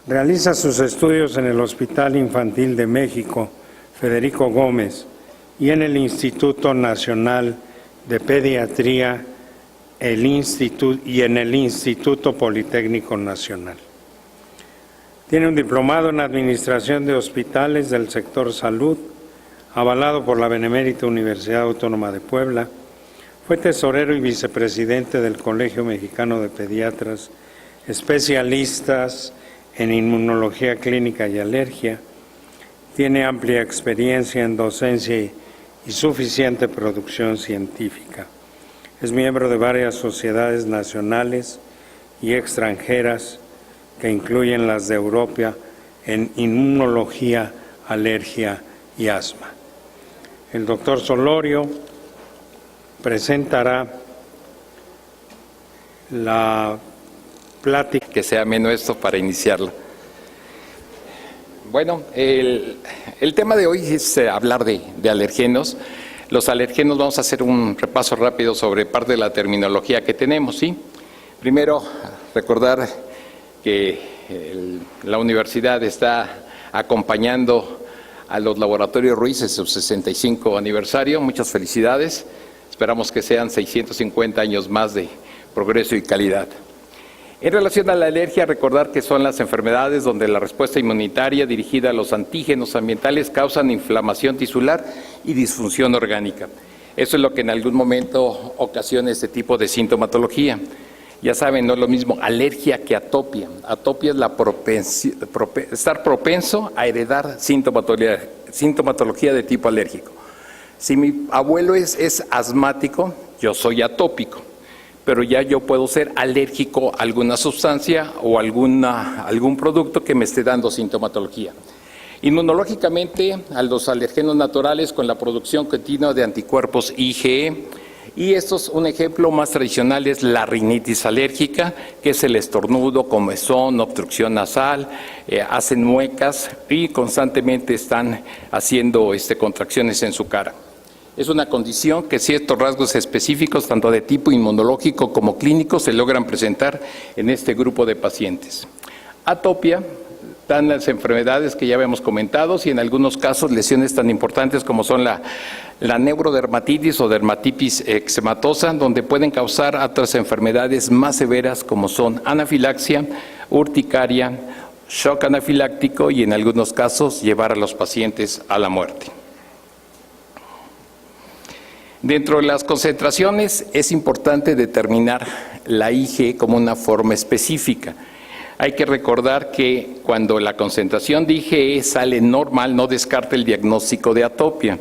Realiza sus estudios en el Hospital Infantil de México, Federico Gómez, y en el Instituto Nacional de Pediatría y en el Instituto Politécnico Nacional. Tiene un diplomado en Administración de Hospitales del Sector Salud, avalado por la Benemérita Universidad Autónoma de Puebla. Fue tesorero y vicepresidente del Colegio Mexicano de Pediatras, especialistas en inmunología clínica y alergia. Tiene amplia experiencia en docencia y suficiente producción científica. Es miembro de varias sociedades nacionales y extranjeras que incluyen las de Europa en inmunología, alergia y asma. El doctor Solorio presentará la plática. Que sea ameno esto para iniciarlo. Bueno, el tema de hoy es hablar de alergenos. Los alergenos, vamos a hacer un repaso rápido sobre parte de la terminología que tenemos, ¿sí? Primero, recordar que la universidad está acompañando a los laboratorios Ruiz en su 65 aniversario. Muchas felicidades. Esperamos que sean 650 años más de progreso y calidad. En relación a la alergia, recordar que son las enfermedades donde la respuesta inmunitaria dirigida a los antígenos ambientales causan inflamación tisular y disfunción orgánica. Eso es lo que en algún momento ocasiona este tipo de sintomatología. Ya saben, no es lo mismo alergia que atopia. Atopia es estar propenso a heredar sintomatología de tipo alérgico. Si mi abuelo es asmático, yo soy atópico, pero ya yo puedo ser alérgico a alguna sustancia o algún producto que me esté dando sintomatología. Inmunológicamente, a los alergenos naturales con la producción continua de anticuerpos IgE, y un ejemplo más tradicional es la rinitis alérgica, que es el estornudo, comezón, obstrucción nasal, hacen muecas y constantemente están haciendo contracciones en su cara. Es una condición que ciertos rasgos específicos, tanto de tipo inmunológico como clínico, se logran presentar en este grupo de pacientes. Atopia dan las enfermedades que ya habíamos comentado y en algunos casos lesiones tan importantes como son la neurodermatitis o dermatitis eczematosa, donde pueden causar otras enfermedades más severas como son anafilaxia, urticaria, shock anafiláctico y en algunos casos llevar a los pacientes a la muerte. Dentro de las concentraciones es importante determinar la IgE como una forma específica. Hay que recordar que cuando la concentración de IgE sale normal, no descarta el diagnóstico de atopia,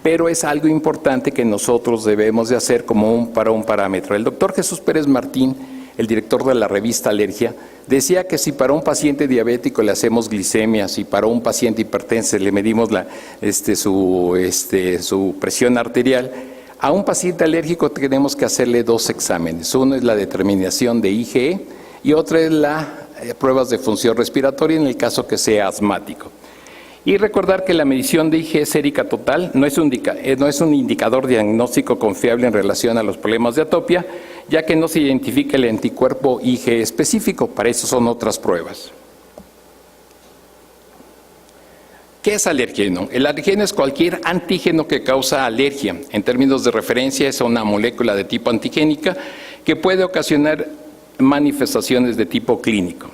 pero es algo importante que nosotros debemos de hacer como un parámetro. El doctor Jesús Pérez Martín, el director de la revista Alergia, decía que si para un paciente diabético le hacemos glicemia, si para un paciente hipertenso le medimos su presión arterial, a un paciente alérgico tenemos que hacerle dos exámenes. Uno es la determinación de IgE y otra es pruebas de función respiratoria en el caso que sea asmático. Y recordar que la medición de IgE sérica total no es un indicador diagnóstico confiable en relación a los problemas de atopia, ya que no se identifica el anticuerpo IgE específico, para eso son otras pruebas. ¿Qué es alergeno? El alergeno es cualquier antígeno que causa alergia. En términos de referencia es una molécula de tipo antigénica que puede ocasionar manifestaciones de tipo clínico.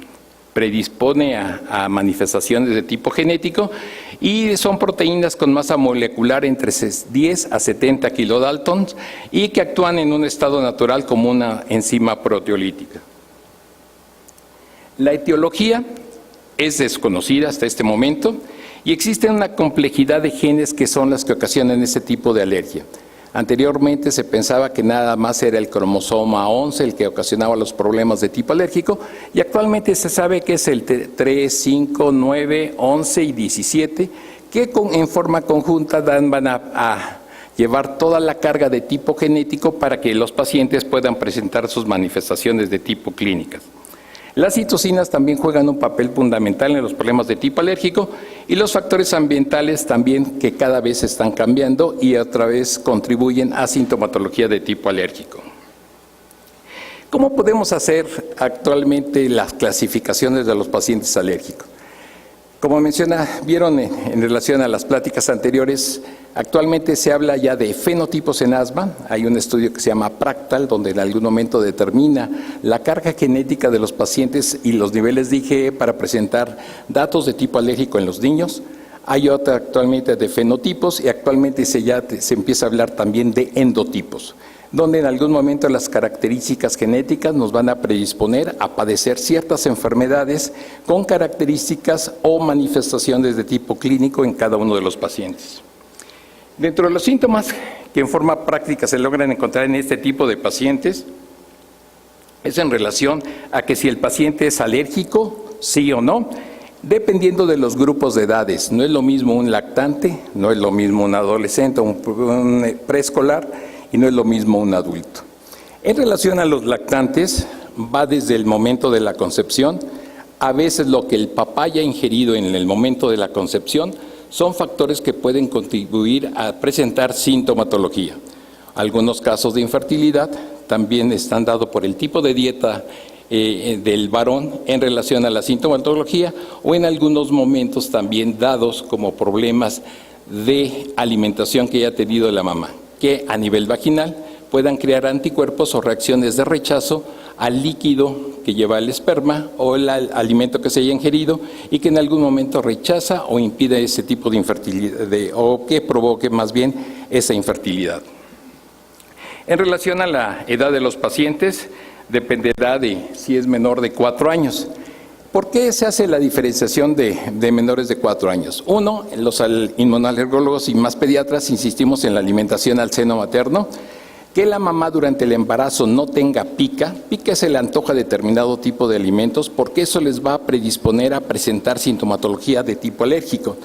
Predispone a manifestaciones de tipo genético y son proteínas con masa molecular entre 10 a 70 kilodaltons y que actúan en un estado natural como una enzima proteolítica. La etiología es desconocida hasta este momento y existe una complejidad de genes que son las que ocasionan ese tipo de alergia. Anteriormente se pensaba que nada más era el cromosoma 11 el que ocasionaba los problemas de tipo alérgico y actualmente se sabe que es el 3, 5, 9, 11 y 17 que en forma conjunta van a llevar toda la carga de tipo genético para que los pacientes puedan presentar sus manifestaciones de tipo clínicas. Las citocinas también juegan un papel fundamental en los problemas de tipo alérgico y los factores ambientales también que cada vez están cambiando y otra vez contribuyen a sintomatología de tipo alérgico. ¿Cómo podemos hacer actualmente las clasificaciones de los pacientes alérgicos? Como vieron en relación a las pláticas anteriores, actualmente se habla ya de fenotipos en asma. Hay un estudio que se llama Practal, donde en algún momento determina la carga genética de los pacientes y los niveles de IgE para presentar datos de tipo alérgico en los niños. Hay otra actualmente de fenotipos y actualmente se empieza a hablar también de endotipos, donde en algún momento las características genéticas nos van a predisponer a padecer ciertas enfermedades con características o manifestaciones de tipo clínico en cada uno de los pacientes. Dentro de los síntomas que en forma práctica se logran encontrar en este tipo de pacientes, es en relación a que si el paciente es alérgico, sí o no, dependiendo de los grupos de edades. No es lo mismo un lactante, no es lo mismo un adolescente, un preescolar, y no es lo mismo un adulto. En relación a los lactantes, va desde el momento de la concepción. A veces lo que el papá haya ingerido en el momento de la concepción son factores que pueden contribuir a presentar sintomatología. Algunos casos de infertilidad también están dados por el tipo de dieta del varón en relación a la sintomatología, o en algunos momentos también dados como problemas de alimentación que haya tenido la mamá, que a nivel vaginal puedan crear anticuerpos o reacciones de rechazo al líquido que lleva el esperma o el alimento que se haya ingerido, y que en algún momento rechaza o impide ese tipo de infertilidad, o que provoque más bien esa infertilidad. En relación a la edad de los pacientes, dependerá de si es menor de 4 años. ¿Por qué se hace la diferenciación de menores de 4 años? Uno, los inmunoalergólogos y más pediatras insistimos en la alimentación al seno materno, que la mamá durante el embarazo no tenga pica. Pica se le antoja determinado tipo de alimentos, porque eso les va a predisponer a presentar sintomatología de tipo alérgico.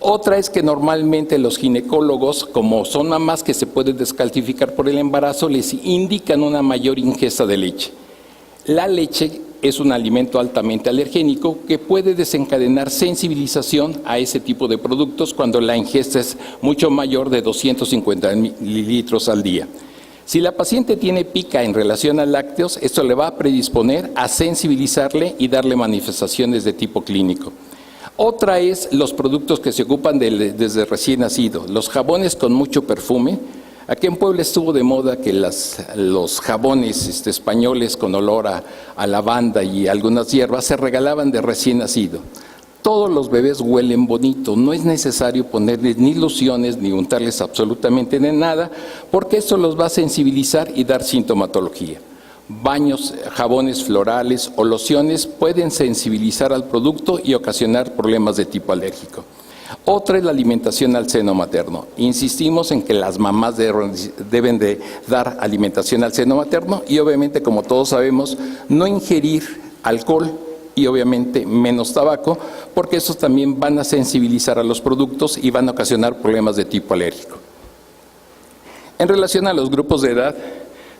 Otra es que normalmente los ginecólogos, como son mamás que se pueden descalcificar por el embarazo, les indican una mayor ingesta de leche. La leche es un alimento altamente alergénico que puede desencadenar sensibilización a ese tipo de productos cuando la ingesta es mucho mayor de 250 mililitros al día. Si la paciente tiene pica en relación a lácteos, esto le va a predisponer a sensibilizarle y darle manifestaciones de tipo clínico. Otra es los productos que se ocupan desde recién nacido, los jabones con mucho perfume. Aquí en Puebla estuvo de moda que los jabones españoles con olor a lavanda y algunas hierbas se regalaban de recién nacido. Todos los bebés huelen bonito, no es necesario ponerles ni lociones ni untarles absolutamente de nada, porque eso los va a sensibilizar y dar sintomatología. Baños, jabones florales o lociones pueden sensibilizar al producto y ocasionar problemas de tipo alérgico. Otra es la alimentación al seno materno. Insistimos en que las mamás deben de dar alimentación al seno materno y obviamente, como todos sabemos, no ingerir alcohol y obviamente menos tabaco, porque esos también van a sensibilizar a los productos y van a ocasionar problemas de tipo alérgico. En relación a los grupos de edad,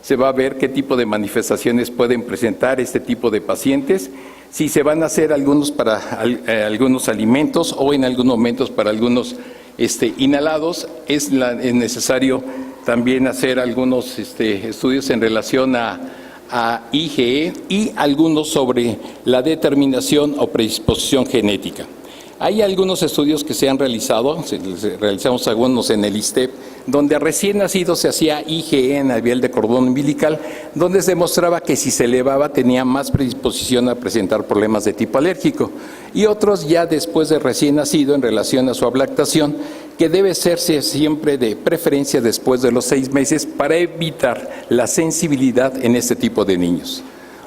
se va a ver qué tipo de manifestaciones pueden presentar este tipo de pacientes, si se van a hacer algunos para algunos alimentos o en algunos momentos para algunos inhalados. Es necesario también hacer algunos estudios en relación a IgE y algunos sobre la determinación o predisposición genética. Hay algunos estudios que se han realizado, realizamos algunos en el ISTEP, donde a recién nacido se hacía IgE a nivel de cordón umbilical, donde se demostraba que si se elevaba tenía más predisposición a presentar problemas de tipo alérgico. Y otros ya después de recién nacido en relación a su ablactación, que debe hacerse siempre de preferencia después de los 6 meses para evitar la sensibilidad en este tipo de niños.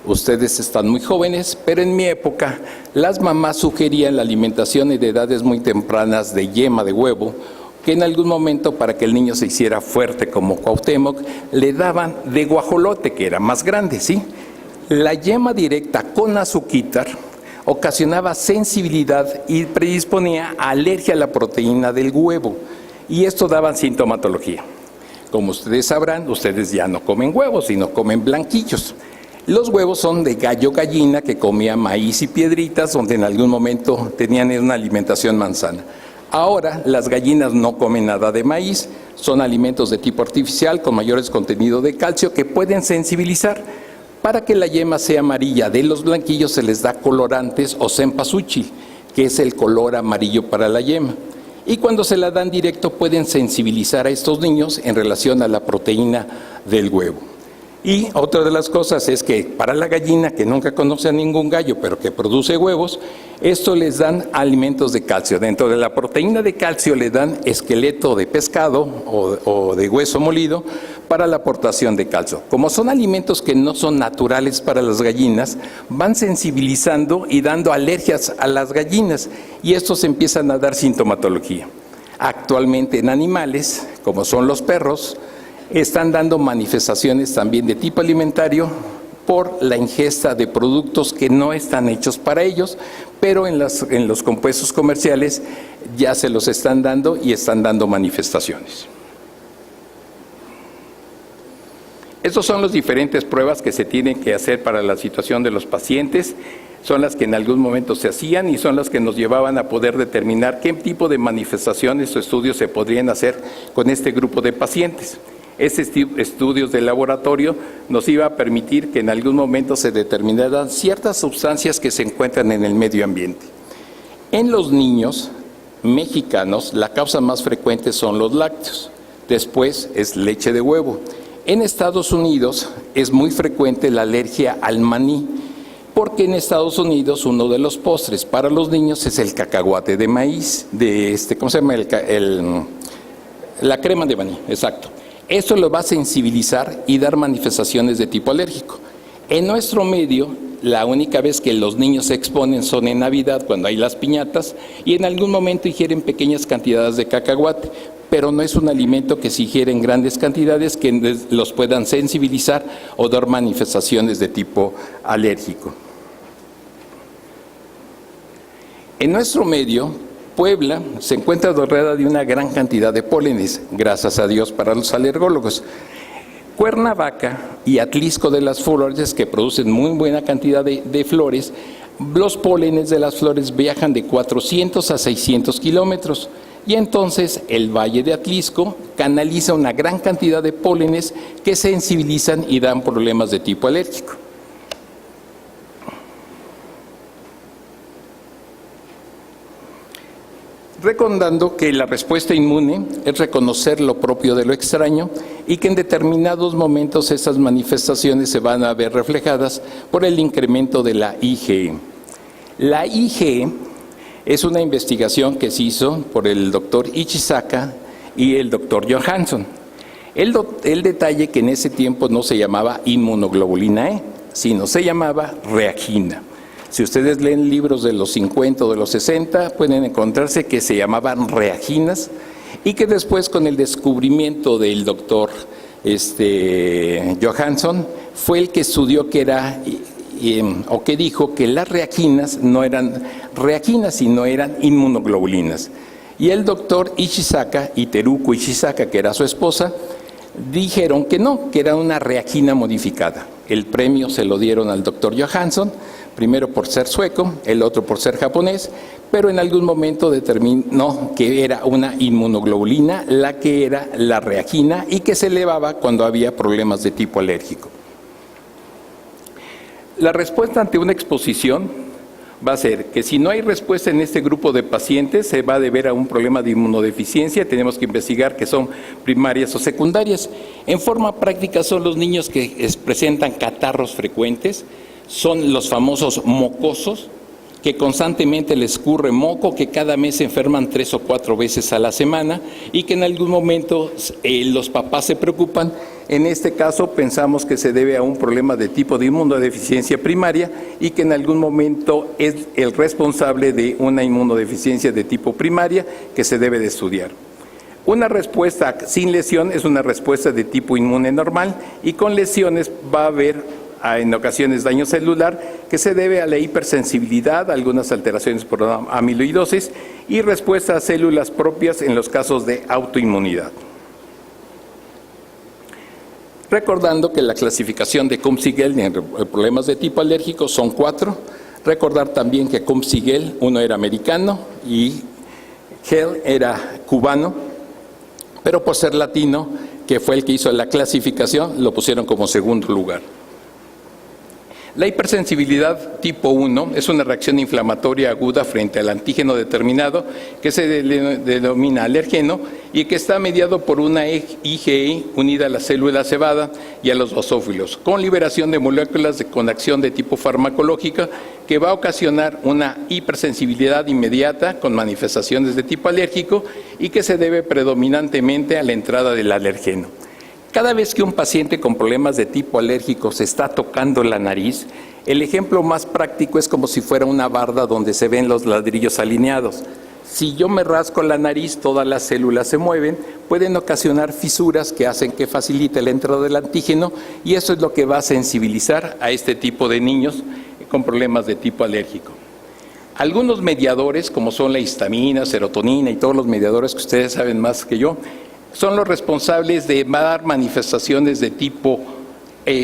Ustedes están muy jóvenes, pero en mi época las mamás sugerían la alimentación de edades muy tempranas de yema de huevo, que en algún momento para que el niño se hiciera fuerte como Cuauhtémoc, le daban de guajolote, que era más grande, ¿sí? La yema directa con azuquitar ocasionaba sensibilidad y predisponía a alergia a la proteína del huevo, y esto daba sintomatología. Como ustedes sabrán, ustedes ya no comen huevos, sino comen blanquillos. Los huevos son de gallo-gallina que comía maíz y piedritas, donde en algún momento tenían una alimentación manzana. Ahora las gallinas no comen nada de maíz, son alimentos de tipo artificial con mayores contenidos de calcio que pueden sensibilizar. Para que la yema sea amarilla de los blanquillos se les da colorantes o cempasúchil, que es el color amarillo para la yema. Y cuando se la dan directo pueden sensibilizar a estos niños en relación a la proteína del huevo. Y otra de las cosas es que para la gallina, que nunca conoce a ningún gallo, pero que produce huevos, esto les dan alimentos de calcio. Dentro de la proteína de calcio le dan esqueleto de pescado o de hueso molido para la aportación de calcio. Como son alimentos que no son naturales para las gallinas, van sensibilizando y dando alergias a las gallinas y estos empiezan a dar sintomatología. Actualmente en animales, como son los perros, están dando manifestaciones también de tipo alimentario por la ingesta de productos que no están hechos para ellos, pero en los compuestos comerciales ya se los están dando y están dando manifestaciones. Estas son las diferentes pruebas que se tienen que hacer para la situación de los pacientes. Son las que en algún momento se hacían y son las que nos llevaban a poder determinar qué tipo de manifestaciones o estudios se podrían hacer con este grupo de pacientes. Estos estudios de laboratorio nos iba a permitir que en algún momento se determinaran ciertas sustancias que se encuentran en el medio ambiente. En los niños mexicanos, la causa más frecuente son los lácteos, después es leche de huevo. En Estados Unidos es muy frecuente la alergia al maní, porque en Estados Unidos uno de los postres para los niños es el cacahuate de maíz, ¿cómo se llama? La crema de maní, exacto. Esto lo va a sensibilizar y dar manifestaciones de tipo alérgico. En nuestro medio, la única vez que los niños se exponen son en Navidad, cuando hay las piñatas, y en algún momento ingieren pequeñas cantidades de cacahuate, pero no es un alimento que se ingiere en grandes cantidades que los puedan sensibilizar o dar manifestaciones de tipo alérgico. En nuestro medio, Puebla se encuentra rodeada de una gran cantidad de pólenes, gracias a Dios para los alergólogos. Cuernavaca y Atlisco de las Flores, que producen muy buena cantidad de flores, los pólenes de las flores viajan de 400 a 600 kilómetros. Y entonces el Valle de Atlisco canaliza una gran cantidad de pólenes que sensibilizan y dan problemas de tipo alérgico. Recordando que la respuesta inmune es reconocer lo propio de lo extraño y que en determinados momentos esas manifestaciones se van a ver reflejadas por el incremento de la IgE. La IgE es una investigación que se hizo por el doctor Ichisaka y el doctor Johansson. El detalle que en ese tiempo no se llamaba inmunoglobulina E, sino se llamaba reagina. Si ustedes leen libros de los 50 o de los 60, pueden encontrarse que se llamaban reaginas y que después con el descubrimiento del doctor Johansson fue el que estudió que era o que dijo que las reaginas no eran reaginas, sino eran inmunoglobulinas. Y el doctor Ichisaka y Teruko Ichisaka, que era su esposa, dijeron que no, que era una reagina modificada. El premio se lo dieron al doctor Johansson, primero por ser sueco, el otro por ser japonés, pero en algún momento determinó que era una inmunoglobulina la que era la reagina y que se elevaba cuando había problemas de tipo alérgico. La respuesta ante una exposición va a ser que si no hay respuesta en este grupo de pacientes, se va a deber a un problema de inmunodeficiencia. Tenemos que investigar que son primarias o secundarias. En forma práctica son los niños que presentan catarros frecuentes, son los famosos mocosos, que constantemente les escurre moco, que cada mes se enferman 3 o 4 veces a la semana y que en algún momento los papás se preocupan. En este caso pensamos que se debe a un problema de tipo de inmunodeficiencia primaria y que en algún momento es el responsable de una inmunodeficiencia de tipo primaria que se debe de estudiar. Una respuesta sin lesión es una respuesta de tipo inmune normal y con lesiones va a haber en ocasiones daño celular que se debe a la hipersensibilidad, algunas alteraciones por amiloidosis y respuesta a células propias en los casos de autoinmunidad. Recordando que la clasificación de Kumsigel en problemas de tipo alérgico son 4. Recordar también que Kumsigel, uno era americano y Hell era cubano, pero por ser latino, que fue el que hizo la clasificación, lo pusieron como segundo lugar. La hipersensibilidad tipo 1 es una reacción inflamatoria aguda frente al antígeno determinado que se denomina alergeno y que está mediado por una IgE unida a la célula cebada y a los basófilos, con liberación de moléculas con acción de tipo farmacológica que va a ocasionar una hipersensibilidad inmediata con manifestaciones de tipo alérgico y que se debe predominantemente a la entrada del alergeno. Cada vez que un paciente con problemas de tipo alérgico se está tocando la nariz, el ejemplo más práctico es como si fuera una barda donde se ven los ladrillos alineados. Si yo me rasco la nariz, todas las células se mueven, pueden ocasionar fisuras que hacen que facilite la entrada del antígeno y eso es lo que va a sensibilizar a este tipo de niños con problemas de tipo alérgico. Algunos mediadores, como son la histamina, serotonina y todos los mediadores que ustedes saben más que yo, son los responsables de dar manifestaciones de tipo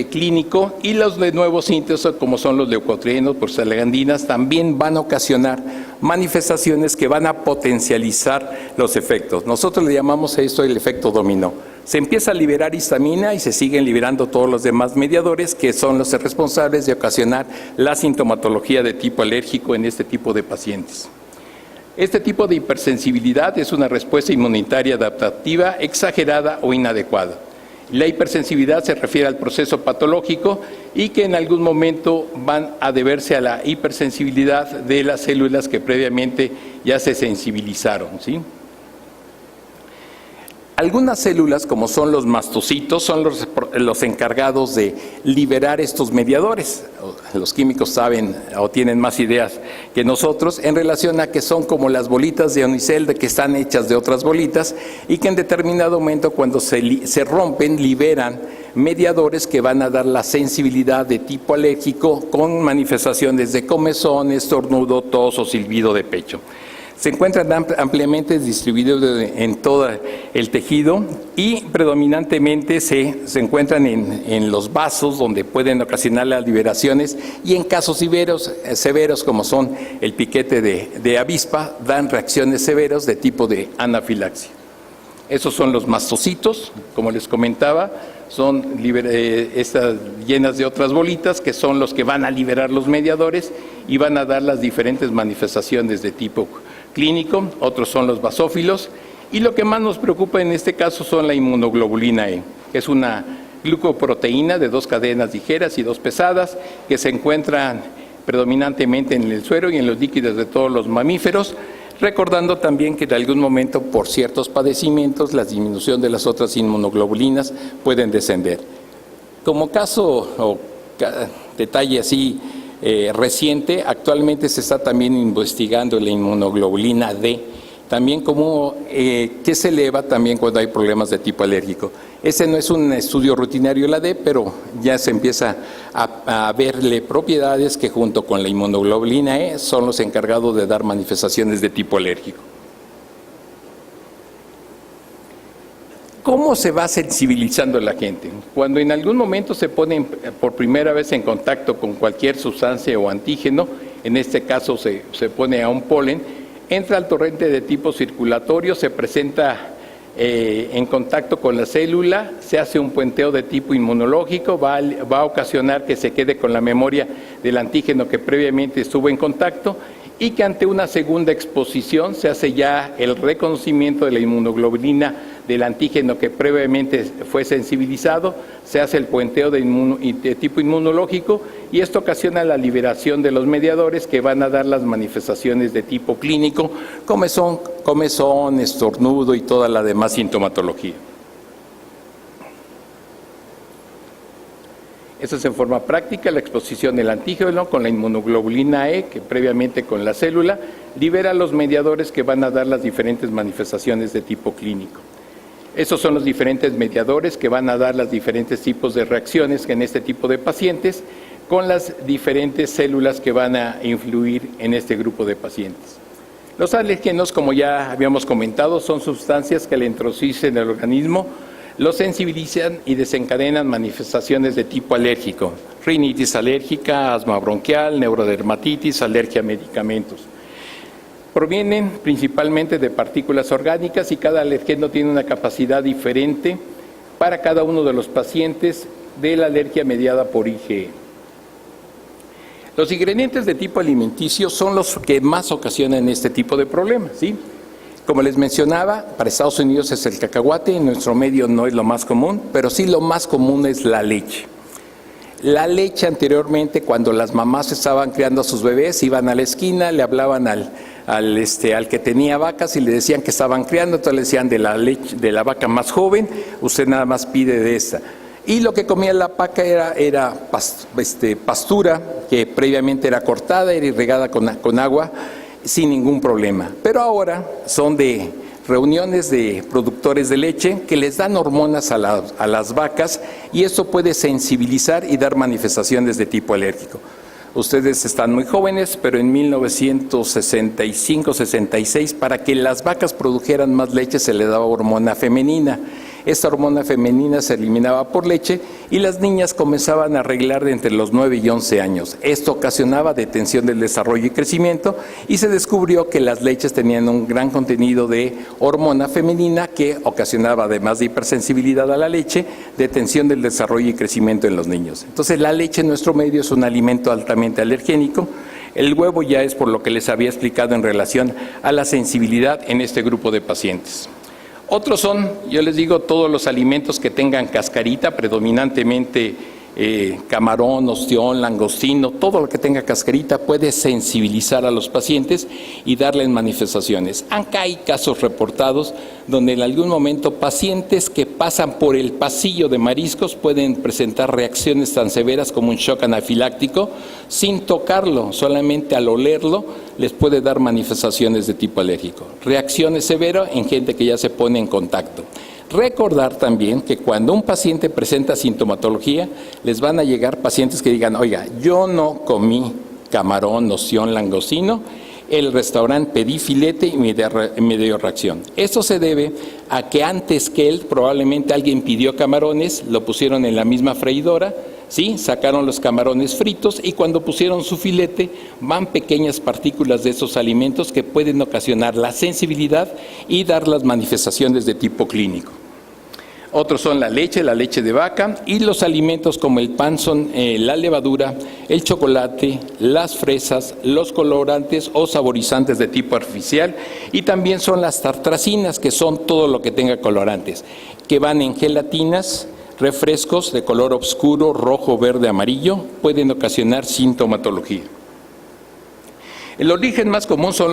clínico y los de nuevos síntomas como son los leucotrienos, prostaglandinas, también van a ocasionar manifestaciones que van a potencializar los efectos. Nosotros le llamamos a esto el efecto dominó. Se empieza a liberar histamina y se siguen liberando todos los demás mediadores que son los responsables de ocasionar la sintomatología de tipo alérgico en este tipo de pacientes. Este tipo de hipersensibilidad es una respuesta inmunitaria adaptativa exagerada o inadecuada. La hipersensibilidad se refiere al proceso patológico y que en algún momento van a deberse a la hipersensibilidad de las células que previamente ya se sensibilizaron, ¿sí? Algunas células, como son los mastocitos, son los encargados de liberar estos mediadores. Los químicos saben o tienen más ideas que nosotros en relación a que son como las bolitas de unicel que están hechas de otras bolitas y que en determinado momento cuando se rompen liberan mediadores que van a dar la sensibilidad de tipo alérgico con manifestaciones de comezón, estornudo, tos o silbido de pecho. Se encuentran ampliamente distribuidos en todo el tejido y predominantemente se encuentran en los vasos donde pueden ocasionar las liberaciones y en casos severos como son el piquete de avispa dan reacciones severas de tipo de anafilaxia. Esos son los mastocitos, como les comentaba, son estas llenas de otras bolitas que son los que van a liberar los mediadores y van a dar las diferentes manifestaciones de tipo clínico. Otros son los basófilos y lo que más nos preocupa en este caso son la inmunoglobulina E, que es una glucoproteína de 2 cadenas ligeras y 2 pesadas que se encuentran predominantemente en el suero y en los líquidos de todos los mamíferos, recordando también que en algún momento por ciertos padecimientos la disminución de las otras inmunoglobulinas pueden descender. Como caso o detalle así reciente, actualmente se está también investigando la inmunoglobulina D, también como que se eleva también cuando hay problemas de tipo alérgico. Ese no es un estudio rutinario la D, pero ya se empieza a verle propiedades que junto con la inmunoglobulina E son los encargados de dar manifestaciones de tipo alérgico. ¿Cómo se va sensibilizando la gente? Cuando en algún momento se pone por primera vez en contacto con cualquier sustancia o antígeno, en este caso se pone a un polen, entra al torrente de tipo circulatorio, se presenta en contacto con la célula, se hace un puenteo de tipo inmunológico, va a ocasionar que se quede con la memoria del antígeno que previamente estuvo en contacto y que ante una segunda exposición se hace ya el reconocimiento de la inmunoglobulina del antígeno que previamente fue sensibilizado, se hace el puenteo de tipo inmunológico y esto ocasiona la liberación de los mediadores que van a dar las manifestaciones de tipo clínico, comezón, estornudo y toda la demás sintomatología. Esa es en forma práctica la exposición del antígeno con la inmunoglobulina E, que previamente con la célula libera los mediadores que van a dar las diferentes manifestaciones de tipo clínico. Esos son los diferentes mediadores que van a dar los diferentes tipos de reacciones en este tipo de pacientes con las diferentes células que van a influir en este grupo de pacientes. Los alérgenos, como ya habíamos comentado, son sustancias que al introducirse en el organismo lo sensibilizan y desencadenan manifestaciones de tipo alérgico, rinitis alérgica, asma bronquial, neurodermatitis, alergia a medicamentos. Provienen principalmente de partículas orgánicas y cada alergeno tiene una capacidad diferente para cada uno de los pacientes de la alergia mediada por IgE. Los ingredientes de tipo alimenticio son los que más ocasionan este tipo de problemas, ¿sí? Como les mencionaba, para Estados Unidos es el cacahuate, en nuestro medio no es lo más común, pero sí lo más común es la leche. La leche anteriormente, cuando las mamás estaban criando a sus bebés, iban a la esquina, le hablaban al que tenía vacas y le decían que estaban criando, entonces le decían de la leche, de la vaca más joven, usted nada más pide de esta. Y lo que comía la vaca era pastura, que previamente era cortada, era irrigada con agua, sin ningún problema. Pero ahora son de reuniones de productores de leche que les dan hormonas a las vacas y eso puede sensibilizar y dar manifestaciones de tipo alérgico. Ustedes están muy jóvenes, pero en 1965-66, para que las vacas produjeran más leche se le daba hormona femenina. Esta hormona femenina se eliminaba por leche y las niñas comenzaban a arreglar de entre los 9 y 11 años. Esto ocasionaba detención del desarrollo y crecimiento y se descubrió que las leches tenían un gran contenido de hormona femenina que ocasionaba, además de hipersensibilidad a la leche, detención del desarrollo y crecimiento en los niños. Entonces la leche en nuestro medio es un alimento altamente alergénico. El huevo ya es por lo que les había explicado en relación a la sensibilidad en este grupo de pacientes. Otros son, yo les digo, todos los alimentos que tengan cascarita, predominantemente camarón, ostión, langostino, todo lo que tenga cascarita puede sensibilizar a los pacientes y darles manifestaciones. Aunque hay casos reportados donde en algún momento pacientes que pasan por el pasillo de mariscos pueden presentar reacciones tan severas como un shock anafiláctico sin tocarlo, solamente al olerlo les puede dar manifestaciones de tipo alérgico. Reacciones severas en gente que ya se pone en contacto. Recordar también que cuando un paciente presenta sintomatología, les van a llegar pacientes que digan, oiga, yo no comí camarón, ostión, langostino, el restaurante pedí filete y me dio reacción. Esto se debe a que antes que él, probablemente alguien pidió camarones, lo pusieron en la misma freidora, ¿sí? Sacaron los camarones fritos y cuando pusieron su filete van pequeñas partículas de esos alimentos que pueden ocasionar la sensibilidad y dar las manifestaciones de tipo clínico. Otros son la leche de vaca y los alimentos como el pan son la levadura, el chocolate, las fresas, los colorantes o saborizantes de tipo artificial y también son las tartracinas, que son todo lo que tenga colorantes, que van en gelatinas, refrescos de color oscuro, rojo, verde, amarillo, pueden ocasionar sintomatología. El origen más común son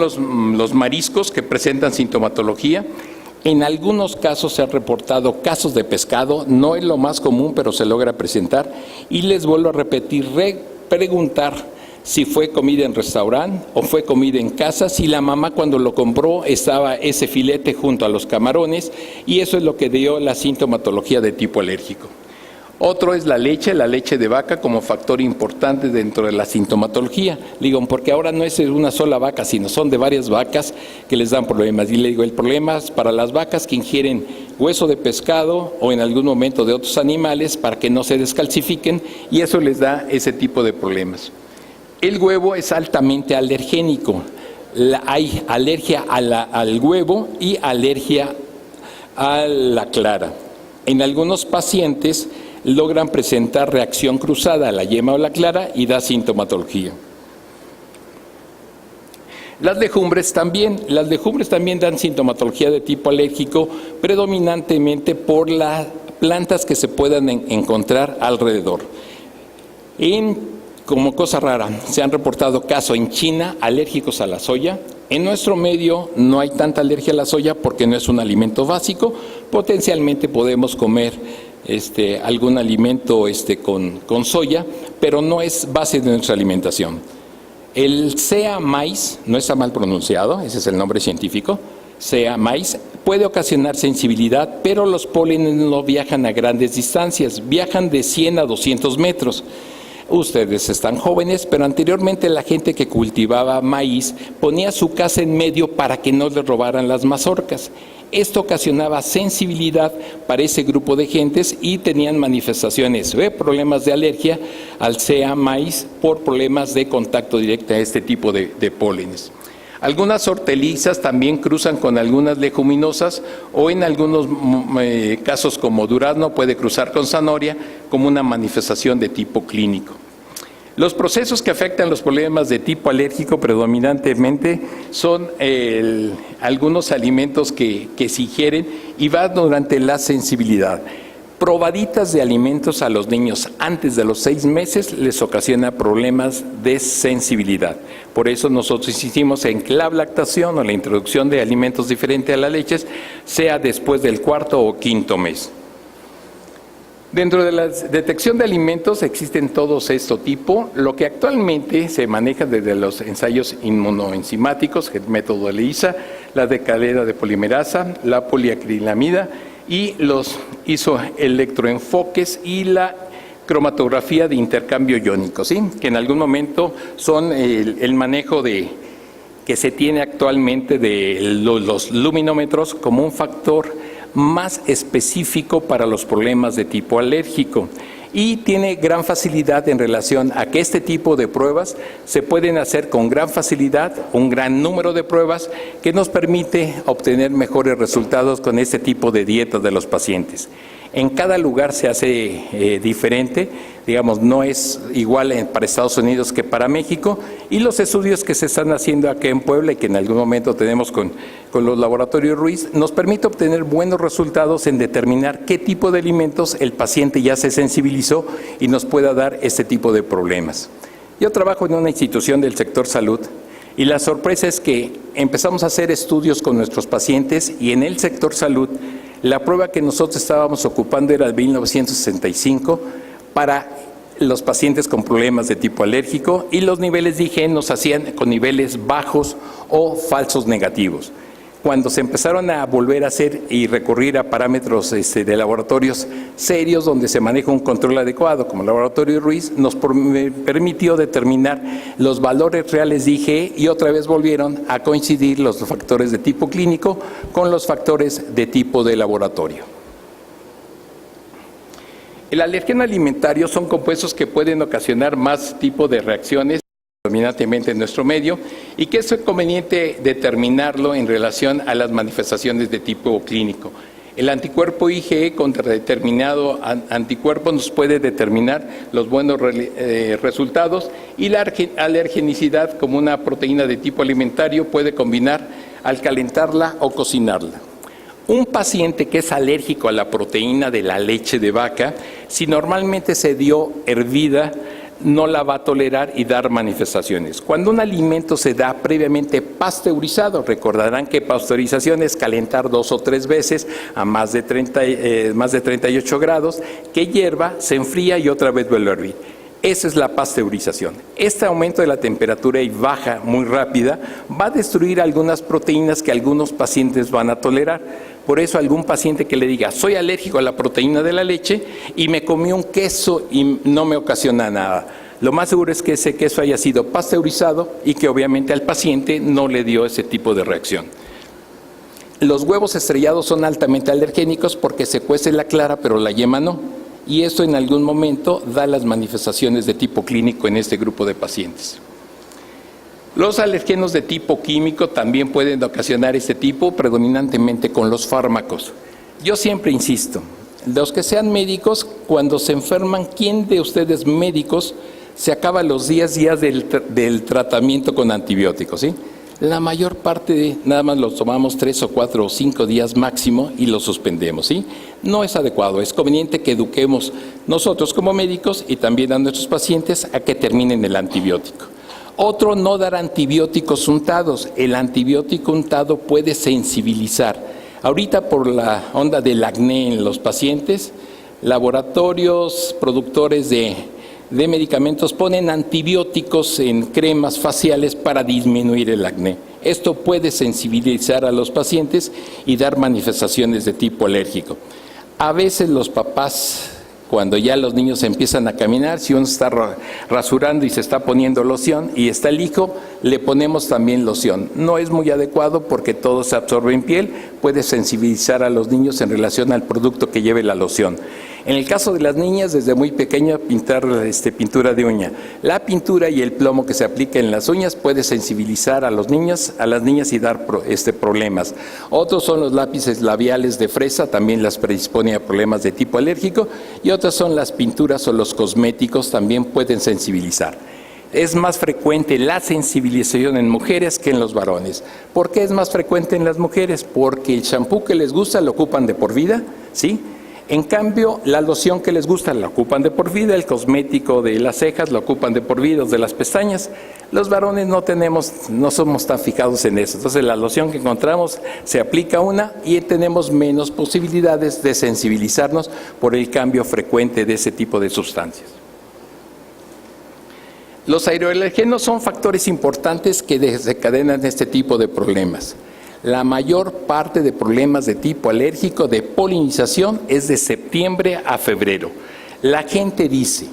los mariscos que presentan sintomatología. En algunos casos se han reportado casos de pescado, no es lo más común, pero se logra presentar. Y les vuelvo a repetir, preguntar si fue comida en restaurante o fue comida en casa, si la mamá cuando lo compró estaba ese filete junto a los camarones, y eso es lo que dio la sintomatología de tipo alérgico. Otro es la leche de vaca como factor importante dentro de la sintomatología. Le digo, porque ahora no es una sola vaca, sino son de varias vacas que les dan problemas. Y le digo, el problema es para las vacas que ingieren hueso de pescado o en algún momento de otros animales para que no se descalcifiquen y eso les da ese tipo de problemas. El huevo es altamente alergénico. Hay alergia al huevo y alergia a la clara. En algunos pacientes logran presentar reacción cruzada a la yema o la clara y da sintomatología. Las legumbres también dan sintomatología de tipo alérgico, predominantemente por las plantas que se puedan encontrar alrededor. Como cosa rara, se han reportado casos en China alérgicos a la soya. En nuestro medio no hay tanta alergia a la soya porque no es un alimento básico. Potencialmente podemos comer algún alimento con soya, pero no es base de nuestra alimentación. El sea maíz, no está mal pronunciado, ese es el nombre científico, sea maíz, puede ocasionar sensibilidad, pero los pólenes no viajan a grandes distancias, viajan de 100 a 200 metros. Ustedes están jóvenes, pero anteriormente la gente que cultivaba maíz ponía su casa en medio para que no le robaran las mazorcas. Esto ocasionaba sensibilidad para ese grupo de gentes y tenían manifestaciones de problemas de alergia al sea maíz por problemas de contacto directo a este tipo de pólenes. Algunas hortalizas también cruzan con algunas leguminosas o en algunos casos como durazno puede cruzar con zanahoria como una manifestación de tipo clínico. Los procesos que afectan los problemas de tipo alérgico predominantemente son algunos alimentos que se ingieren y van durante la sensibilidad. Probaditas de alimentos a los niños antes de los 6 meses les ocasiona problemas de sensibilidad. Por eso nosotros insistimos en que la lactación o la introducción de alimentos diferentes a las leches sea después del 4º o 5º mes. Dentro de la detección de alimentos existen todos estos tipos, lo que actualmente se maneja desde los ensayos inmunoenzimáticos, el método de ELISA, la de cadena de polimerasa, la poliacrilamida y los isoelectroenfoques y la cromatografía de intercambio iónico, ¿sí? Que en algún momento son el manejo que se tiene actualmente de los luminómetros como un factor más específico para los problemas de tipo alérgico y tiene gran facilidad en relación a que este tipo de pruebas se pueden hacer con gran facilidad, un gran número de pruebas que nos permite obtener mejores resultados con este tipo de dieta de los pacientes. En cada lugar se hace diferente, digamos, no es igual para Estados Unidos que para México, y los estudios que se están haciendo aquí en Puebla y que en algún momento tenemos con los laboratorios Ruiz, nos permite obtener buenos resultados en determinar qué tipo de alimentos el paciente ya se sensibilizó y nos pueda dar este tipo de problemas. Yo trabajo en una institución del sector salud y la sorpresa es que empezamos a hacer estudios con nuestros pacientes y en el sector salud la prueba que nosotros estábamos ocupando era de 1965 para los pacientes con problemas de tipo alérgico y los niveles de IgE nos hacían con niveles bajos o falsos negativos. Cuando se empezaron a volver a hacer y recurrir a parámetros de laboratorios serios donde se maneja un control adecuado, como el laboratorio Ruiz, nos permitió determinar los valores reales de IgE y otra vez volvieron a coincidir los factores de tipo clínico con los factores de tipo de laboratorio. El alergeno alimentario son compuestos que pueden ocasionar más tipo de reacciones dominantemente en nuestro medio y que es conveniente determinarlo en relación a las manifestaciones de tipo clínico. El anticuerpo IgE contra determinado anticuerpo nos puede determinar los buenos resultados y la alergenicidad como una proteína de tipo alimentario puede combinar al calentarla o cocinarla. Un paciente que es alérgico a la proteína de la leche de vaca, si normalmente se dio hervida, no la va a tolerar y dar manifestaciones. Cuando un alimento se da previamente pasteurizado, recordarán que pasteurización es calentar 2 o 3 veces a más de 38 grados, que hierva, se enfría y otra vez vuelve a hervir. Esa es la pasteurización. Este aumento de la temperatura y baja muy rápida va a destruir algunas proteínas que algunos pacientes van a tolerar. Por eso algún paciente que le diga, soy alérgico a la proteína de la leche y me comí un queso y no me ocasiona nada. Lo más seguro es que ese queso haya sido pasteurizado y que obviamente al paciente no le dio ese tipo de reacción. Los huevos estrellados son altamente alergénicos porque se cuece la clara pero la yema no. Y esto en algún momento da las manifestaciones de tipo clínico en este grupo de pacientes. Los alergenos de tipo químico también pueden ocasionar este tipo, predominantemente con los fármacos. Yo siempre insisto, los que sean médicos, cuando se enferman, ¿quién de ustedes médicos se acaba los 10 días del tratamiento con antibióticos? ¿Sí? La mayor parte nada más los tomamos 3 o 4 o 5 días máximo y los suspendemos, ¿sí? No es adecuado, es conveniente que eduquemos nosotros como médicos y también a nuestros pacientes a que terminen el antibiótico. Otro, no dar antibióticos untados. El antibiótico untado puede sensibilizar. Ahorita por la onda del acné en los pacientes, laboratorios productores de medicamentos ponen antibióticos en cremas faciales para disminuir el acné. Esto puede sensibilizar a los pacientes y dar manifestaciones de tipo alérgico. A veces los papás, cuando ya los niños empiezan a caminar, si uno está rasurando y se está poniendo loción y está el hijo, le ponemos también loción. No es muy adecuado porque todo se absorbe en piel, puede sensibilizar a los niños en relación al producto que lleve la loción. En el caso de las niñas, desde muy pequeña, pintar pintura de uña. La pintura y el plomo que se aplica en las uñas puede sensibilizar a los niños, a las niñas y dar problemas. Otros son los lápices labiales de fresa, también las predispone a problemas de tipo alérgico, y otras son las pinturas o los cosméticos, también pueden sensibilizar. Es más frecuente la sensibilización en mujeres que en los varones. ¿Por qué es más frecuente en las mujeres? Porque el champú que les gusta lo ocupan de por vida, ¿sí? En cambio, la loción que les gusta la ocupan de por vida, el cosmético de las cejas lo ocupan de por vida, de las pestañas. Los varones no somos tan fijados en eso. Entonces, la loción que encontramos se aplica una y tenemos menos posibilidades de sensibilizarnos por el cambio frecuente de ese tipo de sustancias. Los aeroalergenos son factores importantes que desencadenan este tipo de problemas. La mayor parte de problemas de tipo alérgico de polinización es de septiembre a febrero. La gente dice,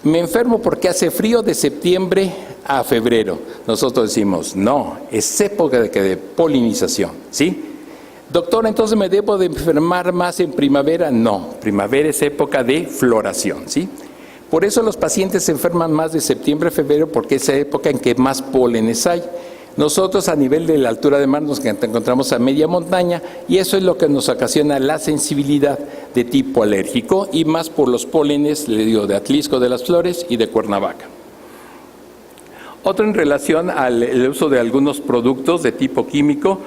me enfermo porque hace frío de septiembre a febrero. Nosotros decimos, no, es época de polinización, ¿sí? Doctor, entonces ¿me debo de enfermar más en primavera? No, primavera es época de floración, ¿sí? Por eso los pacientes se enferman más de septiembre a febrero porque es la época en que más pólenes hay. Nosotros a nivel de la altura de mar nos encontramos a media montaña y eso es lo que nos ocasiona la sensibilidad de tipo alérgico y más por los pólenes, le digo, de Atlisco de las Flores y de Cuernavaca. Otro en relación al uso de algunos productos de tipo químico,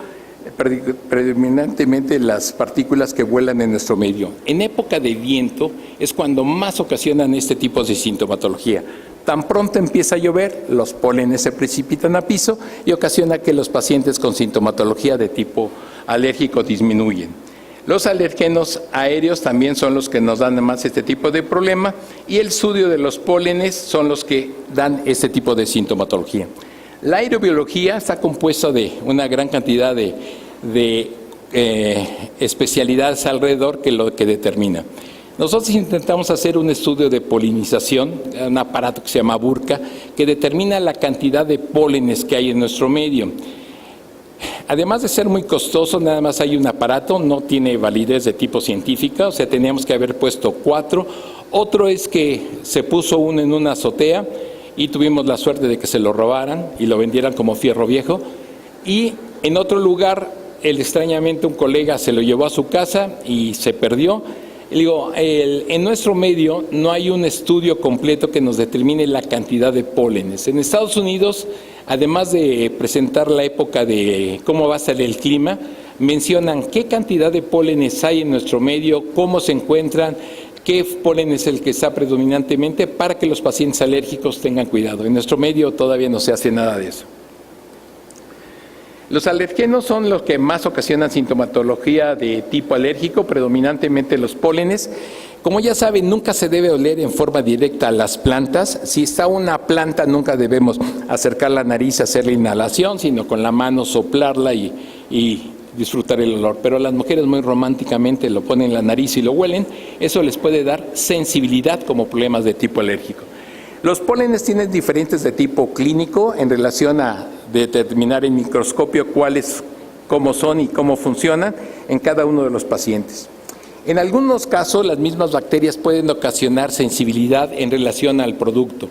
predominantemente las partículas que vuelan en nuestro medio. En época de viento es cuando más ocasionan este tipo de sintomatología. Tan pronto empieza a llover, los pólenes se precipitan a piso y ocasiona que los pacientes con sintomatología de tipo alérgico disminuyen. Los alergenos aéreos también son los que nos dan más este tipo de problema y el estudio de los pólenes son los que dan este tipo de sintomatología. La aerobiología está compuesta de una gran cantidad de especialidades alrededor que lo que determina. Nosotros intentamos hacer un estudio de polinización, un aparato que se llama Burka, que determina la cantidad de pólenes que hay en nuestro medio. Además de ser muy costoso, nada más hay un aparato, no tiene validez de tipo científica, o sea, teníamos que haber puesto 4. Otro es que se puso uno en una azotea y tuvimos la suerte de que se lo robaran y lo vendieran como fierro viejo. Y en otro lugar, extrañamente un colega se lo llevó a su casa y se perdió. Digo, en nuestro medio no hay un estudio completo que nos determine la cantidad de pólenes. En Estados Unidos, además de presentar la época de cómo va a ser el clima, mencionan qué cantidad de pólenes hay en nuestro medio, cómo se encuentran, qué polen es el que está predominantemente para que los pacientes alérgicos tengan cuidado. En nuestro medio todavía no se hace nada de eso. Los alergenos son los que más ocasionan sintomatología de tipo alérgico, predominantemente los pólenes. Como ya saben, nunca se debe oler en forma directa a las plantas. Si está una planta, nunca debemos acercar la nariz a hacer la inhalación, sino con la mano soplarla y disfrutar el olor. Pero las mujeres muy románticamente lo ponen en la nariz y lo huelen. Eso les puede dar sensibilidad como problemas de tipo alérgico. Los pólenes tienen diferentes de tipo clínico en relación a determinar en microscopio cuáles, cómo son y cómo funcionan en cada uno de los pacientes. En algunos casos, las mismas bacterias pueden ocasionar sensibilidad en relación al producto.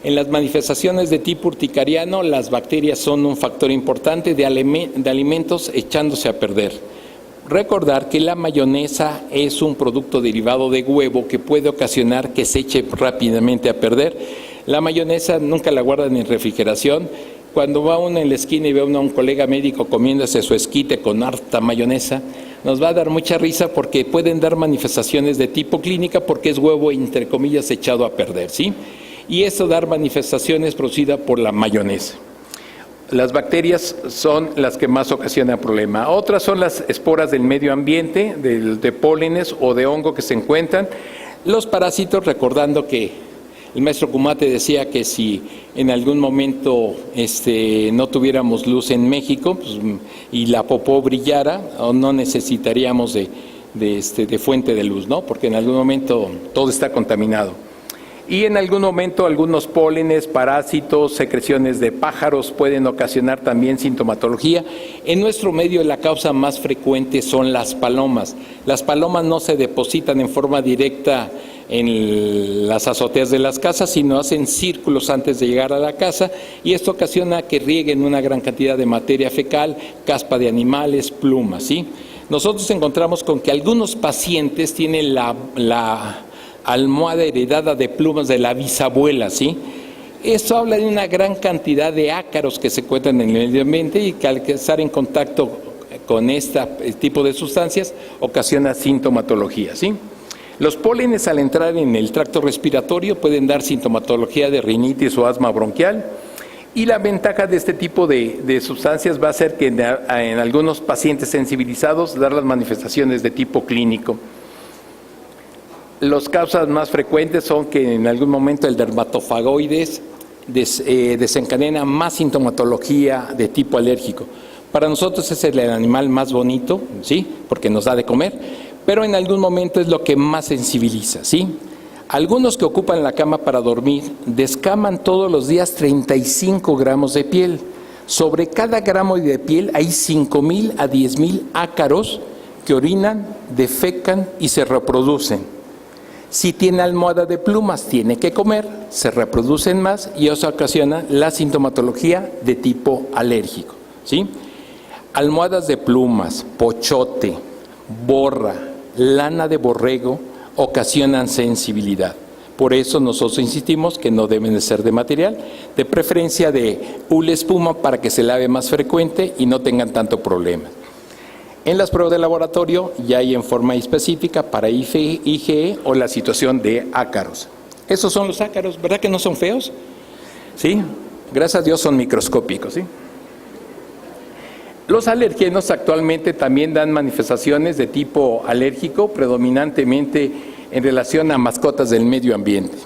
En las manifestaciones de tipo urticariano, las bacterias son un factor importante de alimentos echándose a perder. Recordar que la mayonesa es un producto derivado de huevo que puede ocasionar que se eche rápidamente a perder. La mayonesa nunca la guardan en refrigeración. Cuando va uno en la esquina y ve uno a un colega médico comiéndose su esquite con harta mayonesa, nos va a dar mucha risa porque pueden dar manifestaciones de tipo clínica porque es huevo, entre comillas, echado a perder, ¿sí? Y eso dar manifestaciones producidas por la mayonesa. Las bacterias son las que más ocasionan problema. Otras son las esporas del medio ambiente, de pólenes o de hongo que se encuentran. Los parásitos, recordando que el maestro Kumate decía que si en algún momento no tuviéramos luz en México pues, y la popó brillara, no necesitaríamos de fuente de luz, ¿no? Porque en algún momento todo está contaminado. Y en algún momento algunos pólenes, parásitos, secreciones de pájaros pueden ocasionar también sintomatología. En nuestro medio la causa más frecuente son las palomas. Las palomas no se depositan en forma directa en las azoteas de las casas, sino hacen círculos antes de llegar a la casa, y esto ocasiona que rieguen una gran cantidad de materia fecal, caspa de animales, plumas, ¿sí? Nosotros encontramos con que algunos pacientes tienen la almohada heredada de plumas de la bisabuela, ¿sí? Esto habla de una gran cantidad de ácaros que se encuentran en el medio ambiente y que al estar en contacto con este tipo de sustancias ocasiona sintomatología, ¿sí? Los pólenes al entrar en el tracto respiratorio pueden dar sintomatología de rinitis o asma bronquial, y la ventaja de este tipo de sustancias va a ser que en algunos pacientes sensibilizados dar las manifestaciones de tipo clínico. Las causas más frecuentes son que en algún momento el dermatofagoides desencadena más sintomatología de tipo alérgico. Para nosotros es el animal más bonito, ¿sí? Porque nos da de comer, pero en algún momento es lo que más sensibiliza, ¿sí? Algunos que ocupan la cama para dormir descaman todos los días 35 gramos de piel. Sobre cada gramo de piel hay 5,000 a 10,000 ácaros que orinan, defecan y se reproducen. Si tiene almohada de plumas, tiene que comer, se reproducen más y eso ocasiona la sintomatología de tipo alérgico, ¿sí? Almohadas de plumas, pochote, borra, lana de borrego ocasionan sensibilidad. Por eso nosotros insistimos que no deben de ser de material, de preferencia de hule espuma para que se lave más frecuente y no tengan tanto problema. En las pruebas de laboratorio ya hay en forma específica para IgE o la situación de ácaros. Esos son los ácaros, ¿verdad que no son feos? Sí, gracias a Dios son microscópicos, ¿sí? Los alergenos actualmente también dan manifestaciones de tipo alérgico, predominantemente en relación a mascotas del medio ambiente.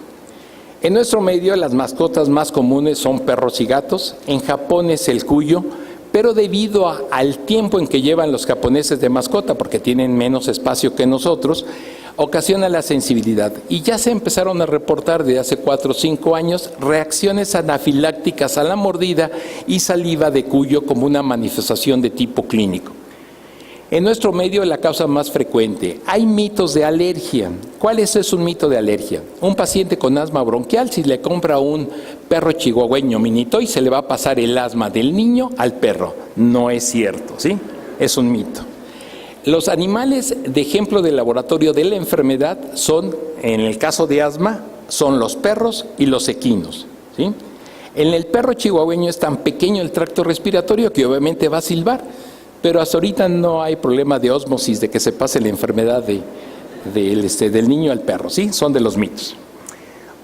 En nuestro medio las mascotas más comunes son perros y gatos, en Japón es el cuyo, pero debido al tiempo en que llevan los japoneses de mascota, porque tienen menos espacio que nosotros, ocasiona la sensibilidad. Y ya se empezaron a reportar desde hace 4 o 5 años reacciones anafilácticas a la mordida y saliva de cuyo como una manifestación de tipo clínico. En nuestro medio la causa más frecuente. Hay mitos de alergia. ¿Cuál es un mito de alergia? Un paciente con asma bronquial, si le compra un perro chihuahueño minitoy, se le va a pasar el asma del niño al perro. No es cierto, ¿sí? Es un mito. Los animales de ejemplo de laboratorio de la enfermedad son, en el caso de asma, son los perros y los equinos, ¿sí? En el perro chihuahueño es tan pequeño el tracto respiratorio que obviamente va a silbar, pero hasta ahorita no hay problema de ósmosis, de que se pase la enfermedad del niño al perro, ¿sí? Son de los mitos.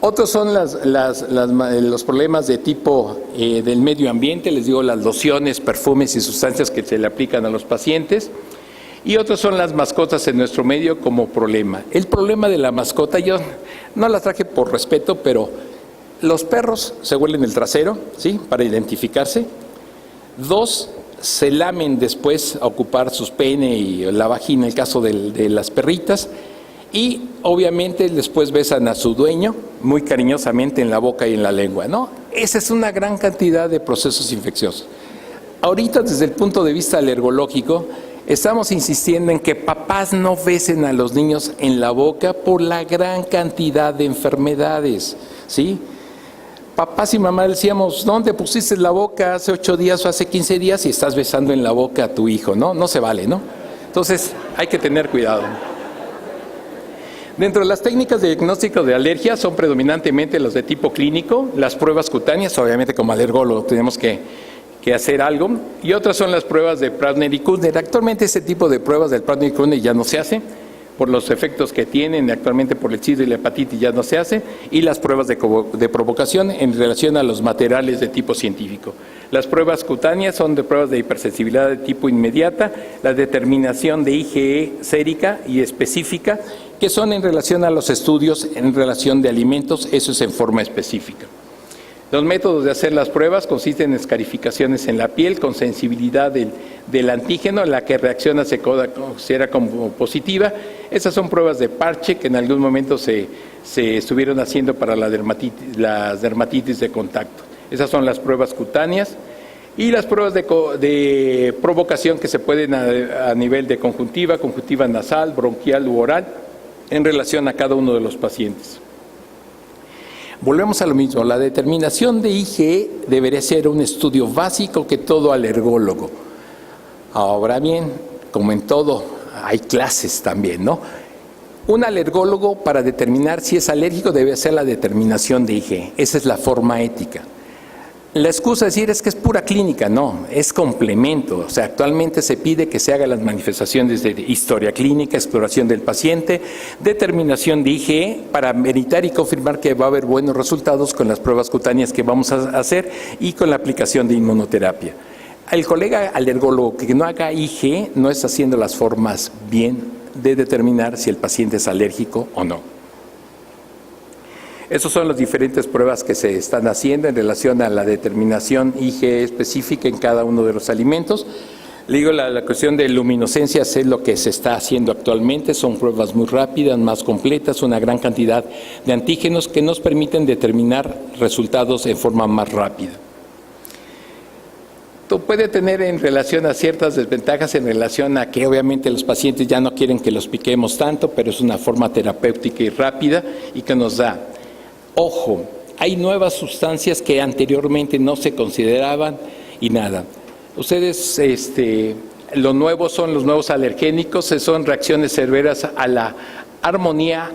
Otros son los problemas de tipo del medio ambiente, les digo, las lociones, perfumes y sustancias que se le aplican a los pacientes. Y otros son las mascotas en nuestro medio como problema. El problema de la mascota, yo no la traje por respeto, pero los perros se huelen el trasero, ¿sí? Para identificarse. 2, se lamen después a ocupar sus pene y la vagina, en el caso de las perritas. Y obviamente después besan a su dueño muy cariñosamente en la boca y en la lengua, ¿no? Esa es una gran cantidad de procesos infecciosos. Ahorita, desde el punto de vista alergológico, estamos insistiendo en que papás no besen a los niños en la boca por la gran cantidad de enfermedades, ¿sí? Papás y mamá decíamos, ¿dónde pusiste la boca hace 8 días o hace 15 días y estás besando en la boca a tu hijo? No, no se vale, ¿no? Entonces, hay que tener cuidado. Dentro de las técnicas de diagnóstico de alergia son predominantemente los de tipo clínico, las pruebas cutáneas, obviamente como alergólogo tenemos que hacer algo, y otras son las pruebas de Pratner y Kuttner. Actualmente ese tipo de pruebas del Pratner y Kuttner ya no se hace, por los efectos que tienen, actualmente por el SIDA y la hepatitis ya no se hace, y las pruebas de provocación en relación a los materiales de tipo científico. Las pruebas cutáneas son de pruebas de hipersensibilidad de tipo inmediata, la determinación de IgE sérica y específica, que son en relación a los estudios en relación de alimentos, eso es en forma específica. Los métodos de hacer las pruebas consisten en escarificaciones en la piel con sensibilidad del antígeno, la que reacciona se considera como positiva. Esas son pruebas de parche que en algún momento se estuvieron haciendo para las dermatitis de contacto. Esas son las pruebas cutáneas y las pruebas de provocación que se pueden a nivel de conjuntiva nasal, bronquial u oral, en relación a cada uno de los pacientes. Volvemos a lo mismo, la determinación de IgE debería ser un estudio básico que todo alergólogo. Ahora bien, como en todo, hay clases también, ¿no? Un alergólogo para determinar si es alérgico debe hacer la determinación de IgE, esa es la forma ética. La excusa de decir es que es pura clínica, no, es complemento. O sea, actualmente se pide que se hagan las manifestaciones de historia clínica, exploración del paciente, determinación de IgE para meditar y confirmar que va a haber buenos resultados con las pruebas cutáneas que vamos a hacer y con la aplicación de inmunoterapia. El colega alergólogo que no haga IgE no está haciendo las formas bien de determinar si el paciente es alérgico o no. Esas son las diferentes pruebas que se están haciendo en relación a la determinación IgE específica en cada uno de los alimentos. Le digo, la cuestión de luminoscencias es lo que se está haciendo actualmente, son pruebas muy rápidas, más completas, una gran cantidad de antígenos que nos permiten determinar resultados en forma más rápida. Esto puede tener en relación a ciertas desventajas en relación a que obviamente los pacientes ya no quieren que los piquemos tanto, pero es una forma terapéutica y rápida y que nos da. Ojo, hay nuevas sustancias que anteriormente no se consideraban y nada. Ustedes, lo nuevo son los nuevos alergénicos, son reacciones severas a la Harmonia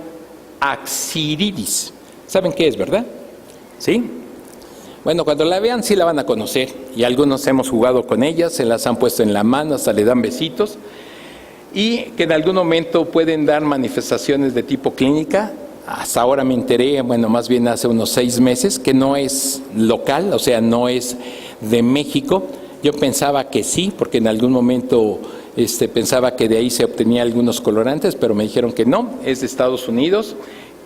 axiridis. ¿Saben qué es, verdad? ¿Sí? Bueno, cuando la vean sí la van a conocer y algunos hemos jugado con ellas, se las han puesto en la mano, hasta le dan besitos y que en algún momento pueden dar manifestaciones de tipo clínica. Hasta ahora me enteré, bueno, más bien hace unos 6 meses, que no es local, o sea, no es de México. Yo pensaba que sí, porque en algún momento pensaba que de ahí se obtenía algunos colorantes, pero me dijeron que no, es de Estados Unidos,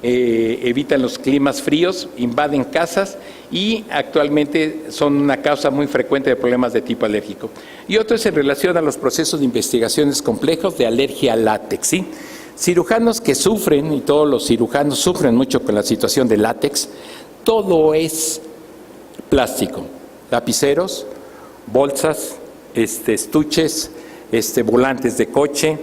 evitan los climas fríos, invaden casas y actualmente son una causa muy frecuente de problemas de tipo alérgico. Y otro es en relación a los procesos de investigaciones complejos de alergia al látex, ¿sí? Cirujanos que sufren, y todos los cirujanos sufren mucho con la situación del látex, todo es plástico, lapiceros, bolsas, estuches, volantes de coche,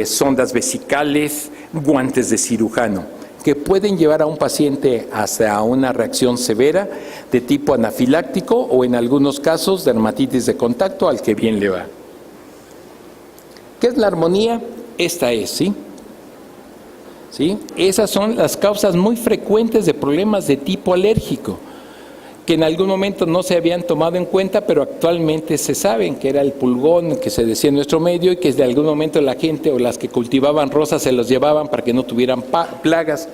sondas vesicales, guantes de cirujano, que pueden llevar a un paciente hacia una reacción severa de tipo anafiláctico o en algunos casos dermatitis de contacto al que bien le va. ¿Qué es la armonía? Esta es, ¿sí? ¿Sí? Esas son las causas muy frecuentes de problemas de tipo alérgico, que en algún momento no se habían tomado en cuenta, pero actualmente se saben que era el pulgón que se decía en nuestro medio y que desde algún momento la gente o las que cultivaban rosas se los llevaban para que no tuvieran plagas,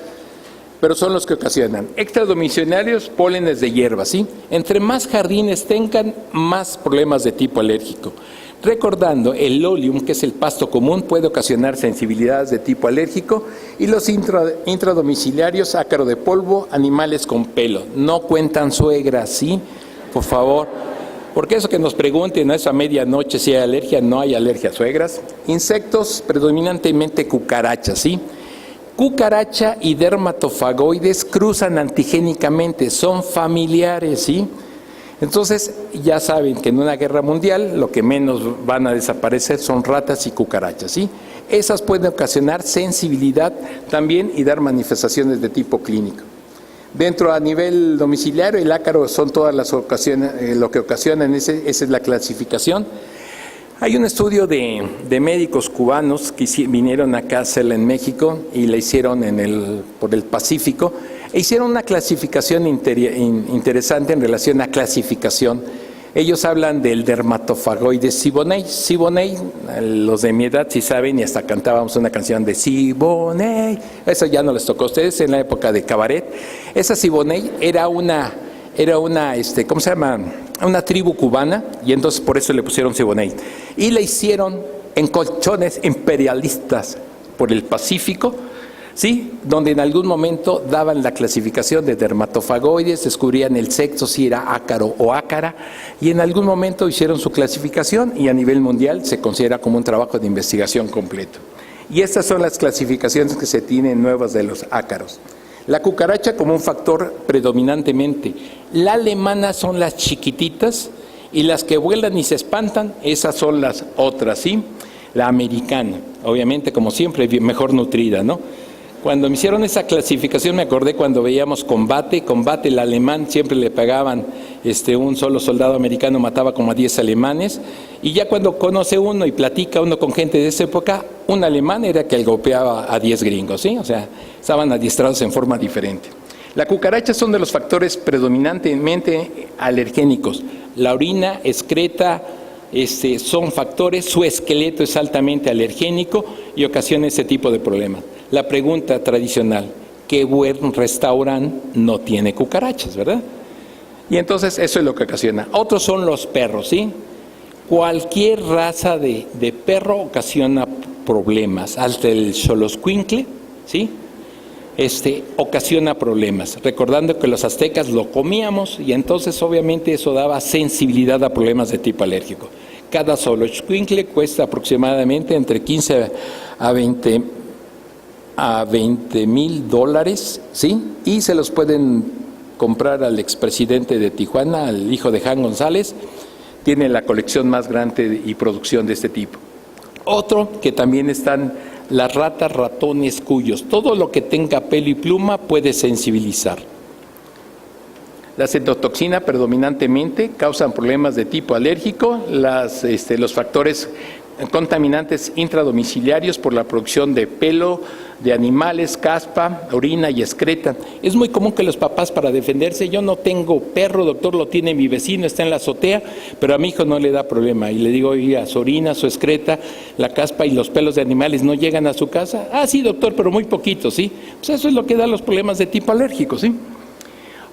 pero son los que ocasionan. Extradomiciliarios, pólenes de hierba, ¿sí? Entre más jardines tengan, más problemas de tipo alérgico. Recordando, el Lolium, que es el pasto común, puede ocasionar sensibilidades de tipo alérgico y los intradomiciliarios, ácaro de polvo, animales con pelo. No cuentan suegras, ¿sí? Por favor. Porque eso que nos pregunten a esa medianoche si hay alergia, no hay alergia a suegras. Insectos, predominantemente cucarachas, ¿sí? Cucaracha y dermatofagoides cruzan antigénicamente, son familiares, ¿sí? Entonces, ya saben que en una guerra mundial lo que menos van a desaparecer son ratas y cucarachas, ¿sí? Esas pueden ocasionar sensibilidad también y dar manifestaciones de tipo clínico. Dentro a nivel domiciliario, el ácaro son todas las ocasiones, lo que ocasionan, esa es la clasificación. Hay un estudio de médicos cubanos que vinieron acá a hacerla en México y la hicieron por el Pacífico. E hicieron una clasificación interesante en relación a clasificación. Ellos hablan del dermatofagoides Siboney. Siboney, los de mi edad sí saben y hasta cantábamos una canción de Siboney. Eso ya no les tocó a ustedes en la época de cabaret. Esa Siboney era una ¿cómo se llama? Una tribu cubana y entonces por eso le pusieron Siboney. Y la hicieron en colchones imperialistas por el Pacífico. Sí, donde en algún momento daban la clasificación de dermatofagoides, descubrían el sexo, si era ácaro o ácara, y en algún momento hicieron su clasificación y a nivel mundial se considera como un trabajo de investigación completo. Y estas son las clasificaciones que se tienen nuevas de los ácaros. La cucaracha como un factor predominantemente. La alemana son las chiquititas y las que vuelan y se espantan, esas son las otras, ¿sí? La americana, obviamente como siempre mejor nutrida, ¿no? Cuando me hicieron esa clasificación me acordé cuando veíamos Combate, el alemán siempre le pegaban, un solo soldado americano mataba como a 10 alemanes, y ya cuando conoce uno y platica uno con gente de esa época, un alemán era que golpeaba a 10 gringos, ¿sí? O sea, estaban adiestrados en forma diferente. La cucaracha son de los factores predominantemente alergénicos. La orina, excreta, son factores, su esqueleto es altamente alergénico y ocasiona ese tipo de problemas. La pregunta tradicional, ¿qué buen restaurante no tiene cucarachas, verdad? Y entonces eso es lo que ocasiona. Otros son los perros, ¿sí? Cualquier raza de perro ocasiona problemas. Hasta el xoloscuincle, ¿sí? Ocasiona problemas. Recordando que los aztecas lo comíamos y entonces obviamente eso daba sensibilidad a problemas de tipo alérgico. Cada xoloscuincle cuesta aproximadamente entre 15 a 20 $20,000, ¿sí? Y se los pueden comprar al expresidente de Tijuana, al hijo de Jan González, tiene la colección más grande y producción de este tipo. Otro que también están las ratas, ratones, cuyos. Todo lo que tenga pelo y pluma puede sensibilizar. La cetotoxina predominantemente causan problemas de tipo alérgico, los factores contaminantes intradomiciliarios por la producción de pelo de animales, caspa, orina y excreta. Es muy común que los papás, para defenderse, yo no tengo perro, doctor, lo tiene mi vecino, está en la azotea, pero a mi hijo no le da problema. Y le digo, oiga, su orina, su excreta, la caspa y los pelos de animales no llegan a su casa. Ah, sí, doctor, pero muy poquito, ¿sí? Pues eso es lo que da los problemas de tipo alérgico, ¿sí?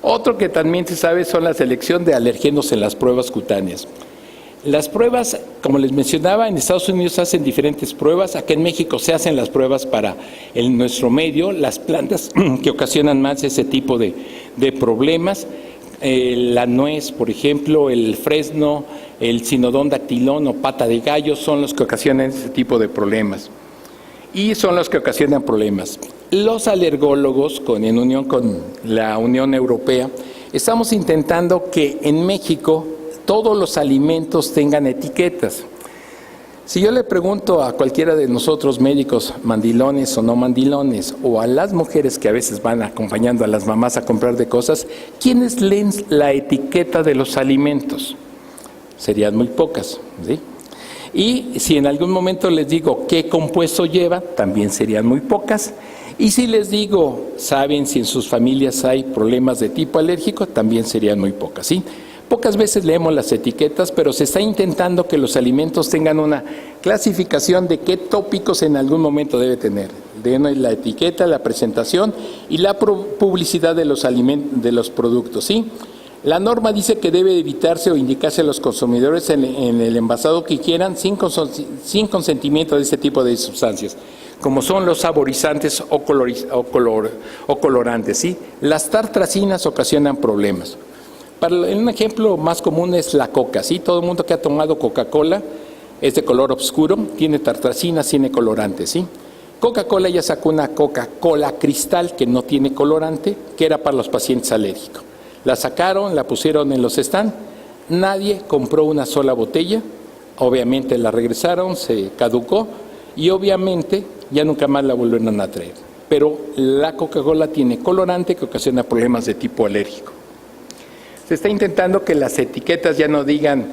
Otro que también se sabe son la selección de alérgenos en las pruebas cutáneas. Las pruebas, como les mencionaba, en Estados Unidos se hacen diferentes pruebas, acá en México se hacen las pruebas para nuestro medio, las plantas que ocasionan más ese tipo de problemas, la nuez, por ejemplo, el fresno, el cinodón dactilón o pata de gallo son los que ocasionan ese tipo de problemas y son los que ocasionan problemas. Los alergólogos, en unión con la Unión Europea, estamos intentando que en México todos los alimentos tengan etiquetas. Si yo le pregunto a cualquiera de nosotros médicos, mandilones o no mandilones, o a las mujeres que a veces van acompañando a las mamás a comprar de cosas, ¿quiénes leen la etiqueta de los alimentos? Serían muy pocas, ¿sí? Y si en algún momento les digo qué compuesto lleva, también serían muy pocas. Y si les digo, ¿saben si en sus familias hay problemas de tipo alérgico? También serían muy pocas, ¿sí? Pocas veces leemos las etiquetas, pero se está intentando que los alimentos tengan una clasificación de qué tópicos en algún momento debe tener. La etiqueta, la presentación y la publicidad de los productos, ¿sí? La norma dice que debe evitarse o indicarse a los consumidores en el envasado que quieran sin consentimiento de este tipo de sustancias, como son los saborizantes o colorantes, ¿sí? Las tartracinas ocasionan problemas. Un ejemplo más común es la coca, ¿sí? Todo el mundo que ha tomado Coca-Cola es de color oscuro, tiene tartracinas, tiene colorantes, ¿sí? Coca-Cola ya sacó una Coca-Cola cristal que no tiene colorante, que era para los pacientes alérgicos. La sacaron, la pusieron en los stands, nadie compró una sola botella, obviamente la regresaron, se caducó y obviamente ya nunca más la volvieron a traer. Pero la Coca-Cola tiene colorante que ocasiona problemas de tipo alérgico. Se está intentando que las etiquetas ya no digan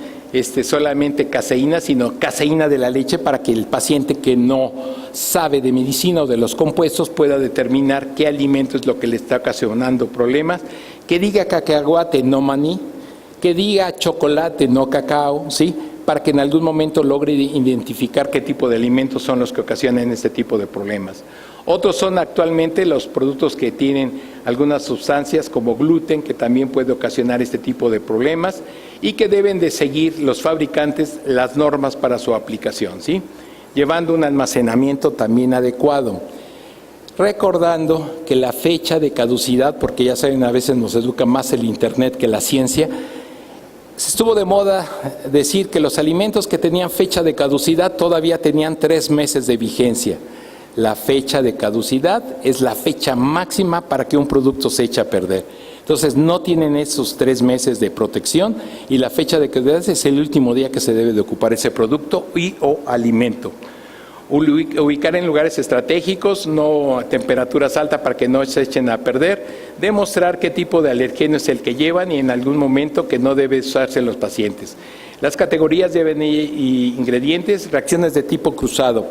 solamente caseína, sino caseína de la leche, para que el paciente que no sabe de medicina o de los compuestos pueda determinar qué alimento es lo que le está ocasionando problemas, que diga cacahuate, no maní, que diga chocolate, no cacao, ¿sí? Para que en algún momento logre identificar qué tipo de alimentos son los que ocasionan este tipo de problemas. Otros son actualmente los productos que tienen algunas sustancias como gluten, que también puede ocasionar este tipo de problemas y que deben de seguir los fabricantes las normas para su aplicación, ¿sí? Llevando un almacenamiento también adecuado. recordando que la fecha de caducidad, porque ya saben, a veces nos educa más el Internet que la ciencia, se estuvo de moda decir que los alimentos que tenían fecha de caducidad todavía tenían 3 meses de vigencia. La fecha de caducidad es la fecha máxima para que un producto se eche a perder. Entonces no tienen esos 3 meses de protección y la fecha de caducidad es el último día que se debe de ocupar ese producto y o alimento. Ubicar en lugares estratégicos, no a temperaturas altas para que no se echen a perder, demostrar qué tipo de alergeno es el que llevan y en algún momento que no debe usarse en los pacientes. Las categorías deben y ingredientes, reacciones de tipo cruzado.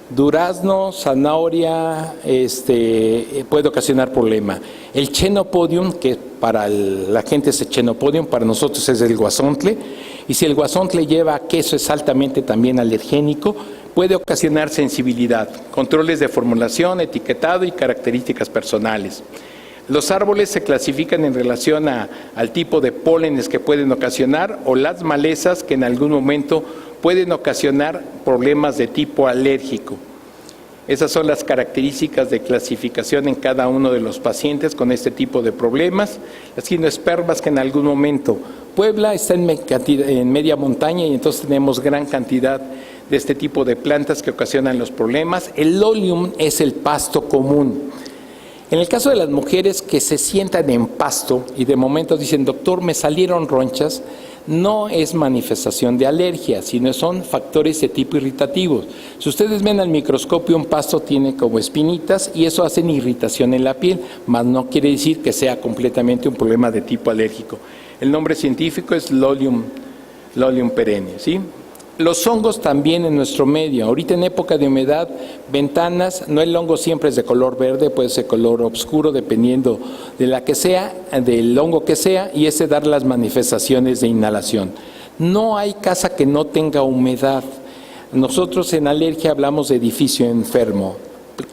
Durazno, zanahoria, puede ocasionar problema. El Chenopodium, que para la gente es el Chenopodium, para nosotros es el guasontle, y si el guasontle lleva queso es altamente también alergénico, puede ocasionar sensibilidad, controles de formulación, etiquetado y características personales. Los árboles se clasifican en relación al tipo de pólenes que pueden ocasionar o las malezas que en algún momento pueden ocasionar problemas de tipo alérgico. Esas son las características de clasificación en cada uno de los pacientes con este tipo de problemas. Las gimnospermas que en algún momento, Puebla está en media montaña y entonces tenemos gran cantidad de este tipo de plantas que ocasionan los problemas. El Lolium es el pasto común. En el caso de las mujeres que se sientan en pasto y de momento dicen, doctor, me salieron ronchas, no es manifestación de alergia, sino son factores de tipo irritativos. Si ustedes ven al microscopio, un pasto tiene como espinitas y eso hace irritación en la piel, mas no quiere decir que sea completamente un problema de tipo alérgico. El nombre científico es Lolium perenne, ¿sí? Los hongos también en nuestro medio. Ahorita en época de humedad, ventanas, no el hongo siempre es de color verde, puede ser color oscuro dependiendo de la que sea, del hongo que sea, y ese dar las manifestaciones de inhalación. No hay casa que no tenga humedad. Nosotros en alergia hablamos de edificio enfermo.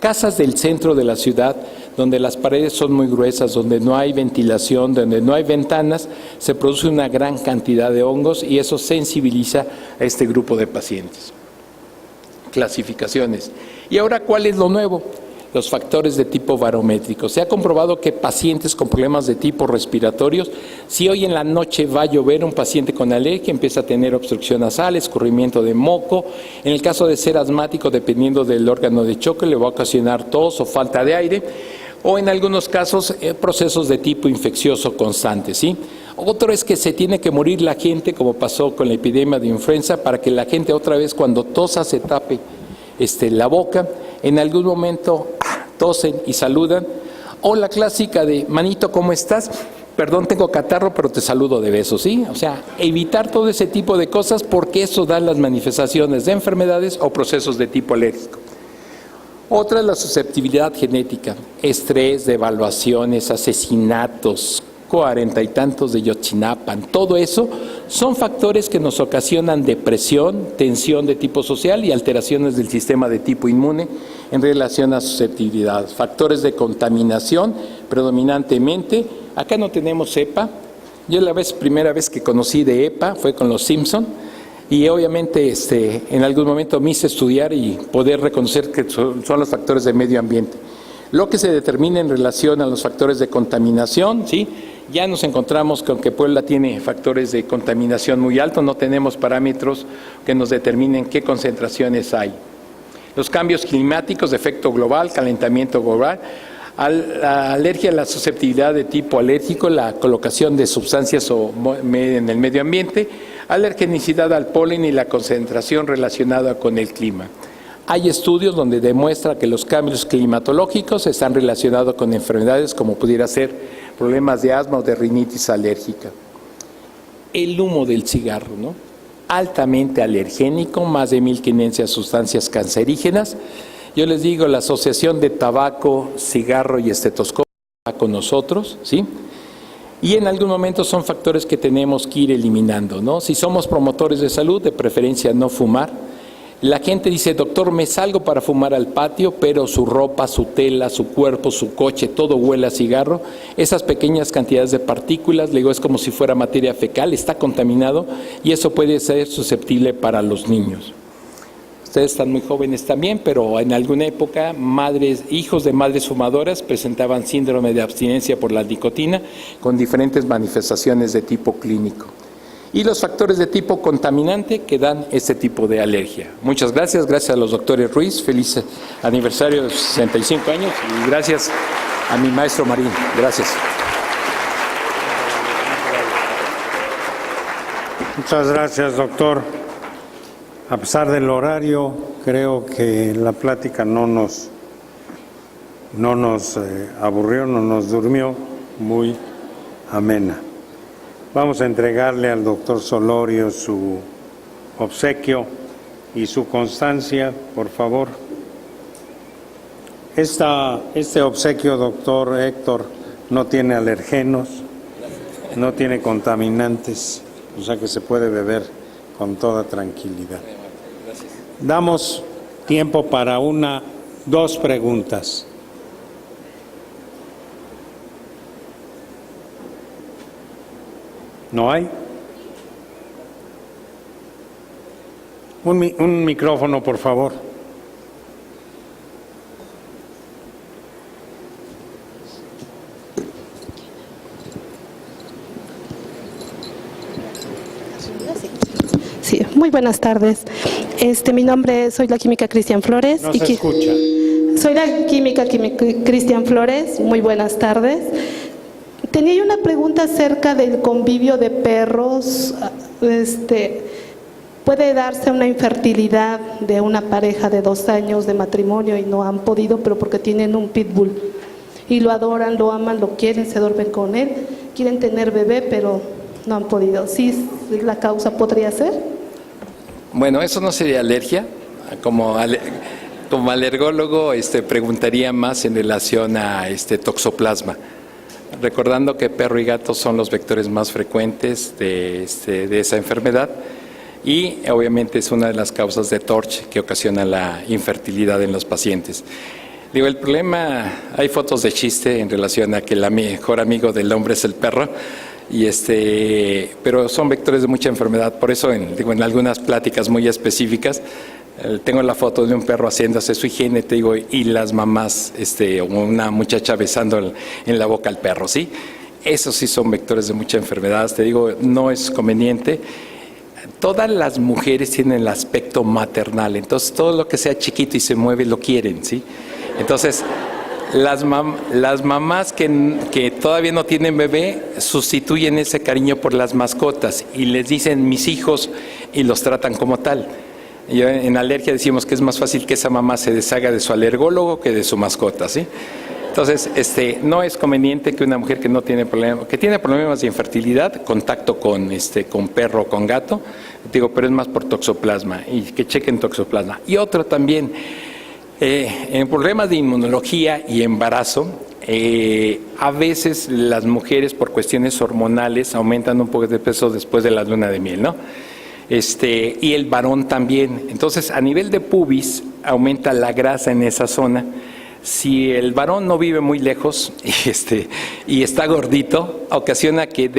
Casas del centro de la ciudad, donde las paredes son muy gruesas, donde no hay ventilación, donde no hay ventanas, se produce una gran cantidad de hongos y eso sensibiliza a este grupo de pacientes. Clasificaciones. Y ahora, ¿cuál es lo nuevo? Los factores de tipo barométrico. Se ha comprobado que pacientes con problemas de tipo respiratorios, si hoy en la noche va a llover, un paciente con alergia empieza a tener obstrucción nasal, escurrimiento de moco. En el caso de ser asmático, dependiendo del órgano de choque, le va a ocasionar tos o falta de aire. O en algunos casos, procesos de tipo infeccioso constante, ¿sí? Otro es que se tiene que morir la gente, como pasó con la epidemia de influenza, para que la gente otra vez cuando tosa se tape la boca. En algún momento tosen y saludan. O la clásica de, manito, ¿cómo estás? Perdón, tengo catarro, pero te saludo de beso, ¿sí? O sea, evitar todo ese tipo de cosas porque eso da las manifestaciones de enfermedades o procesos de tipo alérgico. Otra es la susceptibilidad genética, estrés, devaluaciones, asesinatos, 40 y tantos de Yotzinapan, todo eso son factores que nos ocasionan depresión, tensión de tipo social y alteraciones del sistema de tipo inmune en relación a susceptibilidad. Factores de contaminación predominantemente, acá no tenemos EPA, yo la primera vez que conocí de EPA fue con los Simpson. Y obviamente en algún momento me hice estudiar y poder reconocer que son los factores de medio ambiente. Lo que se determina en relación a los factores de contaminación, ¿sí? Ya nos encontramos con que Puebla tiene factores de contaminación muy altos, no tenemos parámetros que nos determinen qué concentraciones hay. Los cambios climáticos de efecto global, calentamiento global, la alergia, la susceptibilidad de tipo alérgico, la colocación de sustancias en el medio ambiente, alergenicidad al polen y la concentración relacionada con el clima. Hay estudios donde demuestra que los cambios climatológicos están relacionados con enfermedades como pudiera ser problemas de asma o de rinitis alérgica. El humo del cigarro, ¿no? Altamente alergénico, más de 1.500 sustancias cancerígenas. Yo les digo, la asociación de tabaco, cigarro y estetoscopio va con nosotros, ¿sí? Y en algún momento son factores que tenemos que ir eliminando, ¿no? Si somos promotores de salud, de preferencia no fumar. La gente dice, doctor, me salgo para fumar al patio, pero su ropa, su tela, su cuerpo, su coche, todo huele a cigarro. Esas pequeñas cantidades de partículas, le digo, es como si fuera materia fecal, está contaminado y eso puede ser susceptible para los niños. Ustedes están muy jóvenes también, pero en alguna época hijos de madres fumadoras presentaban síndrome de abstinencia por la nicotina con diferentes manifestaciones de tipo clínico. Y los factores de tipo contaminante que dan este tipo de alergia. Muchas gracias, gracias a los doctores Ruiz, feliz aniversario de 65 años y gracias a mi maestro Marín. Gracias. Muchas gracias, doctor. A pesar del horario, creo que la plática no nos aburrió, no nos durmió, muy amena. Vamos a entregarle al doctor Solorio su obsequio y su constancia, por favor. Este obsequio, doctor Héctor, no tiene alergenos, no tiene contaminantes, o sea que se puede beber con toda tranquilidad. Damos tiempo para dos preguntas. ¿No hay? Un micrófono, por favor. Sí, muy buenas tardes. Mi nombre soy la química Cristian Flores. No se escucha. Soy la química Cristian Flores. Muy buenas tardes. Tenía yo una pregunta acerca del convivio de perros. ¿Puede darse una infertilidad de una pareja de 2 años de matrimonio y no han podido, pero porque tienen un pitbull y lo adoran, lo aman, lo quieren, se duermen con él, quieren tener bebé, pero no han podido? ¿Sí la causa podría ser? Bueno, eso no sería alergia. Como alergólogo preguntaría más en relación a toxoplasma. Recordando que perro y gato son los vectores más frecuentes de esa enfermedad y obviamente es una de las causas de TORCH que ocasiona la infertilidad en los pacientes. Digo, el problema, hay fotos de chiste en relación a que el mejor amigo del hombre es el perro, pero son vectores de mucha enfermedad. Por eso, en algunas pláticas muy específicas, tengo la foto de un perro haciéndose su higiene, y las mamás, o una muchacha besando en la boca al perro, ¿sí? Esos sí son vectores de mucha enfermedad, no es conveniente. Todas las mujeres tienen el aspecto maternal, entonces todo lo que sea chiquito y se mueve lo quieren, ¿sí? Entonces, las mamás que todavía no tienen bebé sustituyen ese cariño por las mascotas y les dicen mis hijos y los tratan como tal. En alergia decimos que es más fácil que esa mamá se deshaga de su alergólogo que de su mascota, ¿sí? Entonces, no es conveniente que una mujer que no tiene que tiene problemas de infertilidad, contacto con perro o con gato, pero es más por toxoplasma y que chequen toxoplasma. Y otro también, en problemas de inmunología y embarazo, a veces las mujeres por cuestiones hormonales aumentan un poco de peso después de la luna de miel, ¿no? Y el varón también. Entonces, a nivel de pubis, aumenta la grasa en esa zona. Si el varón no vive muy lejos y está gordito, ocasiona que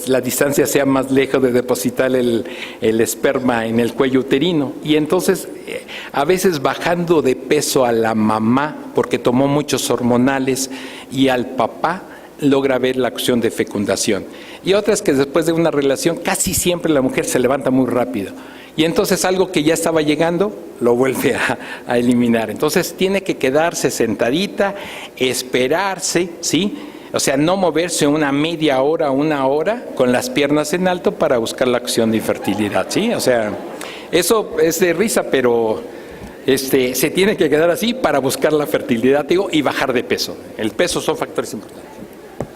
la distancia sea más lejos de depositar el esperma en el cuello uterino. Y entonces, a veces bajando de peso a la mamá, porque tomó muchos hormonales, y al papá, logra ver la acción de fecundación. Y otras que después de una relación, casi siempre la mujer se levanta muy rápido. Y entonces algo que ya estaba llegando, lo vuelve a eliminar. Entonces tiene que quedarse sentadita, esperarse, ¿sí? O sea, no moverse una media hora, 1 hora, con las piernas en alto para buscar la acción de infertilidad, ¿sí? O sea, eso es de risa, pero se tiene que quedar así para buscar la fertilidad, y bajar de peso. El peso son factores importantes.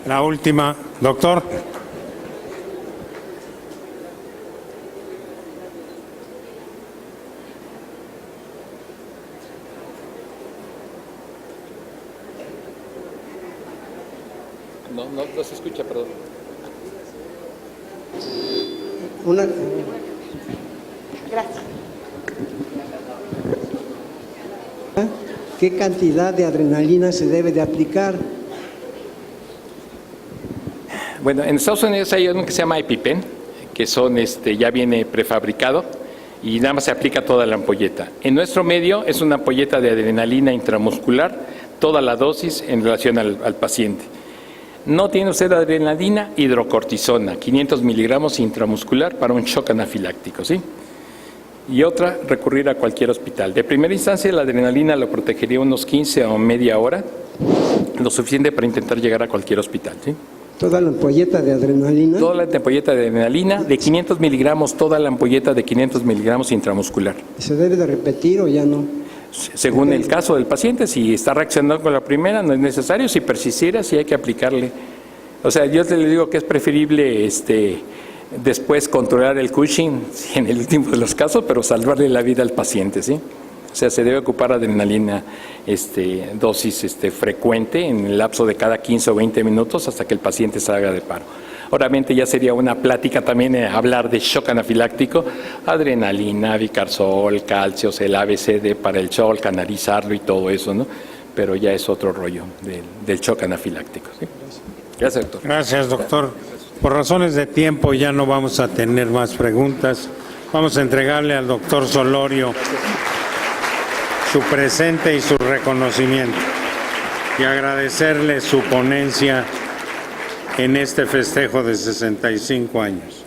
La última, doctor. No se escucha, perdón. Gracias. ¿Qué cantidad de adrenalina se debe de aplicar? Bueno, en Estados Unidos hay uno que se llama EpiPen, que ya viene prefabricado, y nada más se aplica toda la ampolleta. En nuestro medio es una ampolleta de adrenalina intramuscular, toda la dosis en relación al paciente. No tiene usted adrenalina, hidrocortisona, 500 miligramos intramuscular para un shock anafiláctico, ¿sí? Y otra, recurrir a cualquier hospital. De primera instancia, la adrenalina lo protegería unos 15 o media hora, lo suficiente para intentar llegar a cualquier hospital, ¿sí? Toda la ampolleta de adrenalina. Toda la ampolleta de adrenalina, de 500 miligramos, toda la ampolleta de 500 miligramos intramuscular. ¿Se debe de repetir o ya no? Según el caso del paciente, si está reaccionando con la primera, no es necesario. Si persistiera, sí hay que aplicarle. O sea, yo le digo que es preferible después controlar el Cushing, en el último de los casos, pero salvarle la vida al paciente, ¿sí? O sea, se debe ocupar adrenalina dosis frecuente en el lapso de cada 15 o 20 minutos hasta que el paciente salga de paro. Obviamente ya sería una plática también hablar de shock anafiláctico, adrenalina, bicarsol, calcios, el ABCD para el shock, canalizarlo y todo eso, ¿no? Pero ya es otro rollo del shock anafiláctico, ¿sí? Gracias, doctor. Gracias, doctor. Por razones de tiempo ya no vamos a tener más preguntas. Vamos a entregarle al doctor Solorio su presente y su reconocimiento y agradecerle su ponencia en este festejo de 65 años.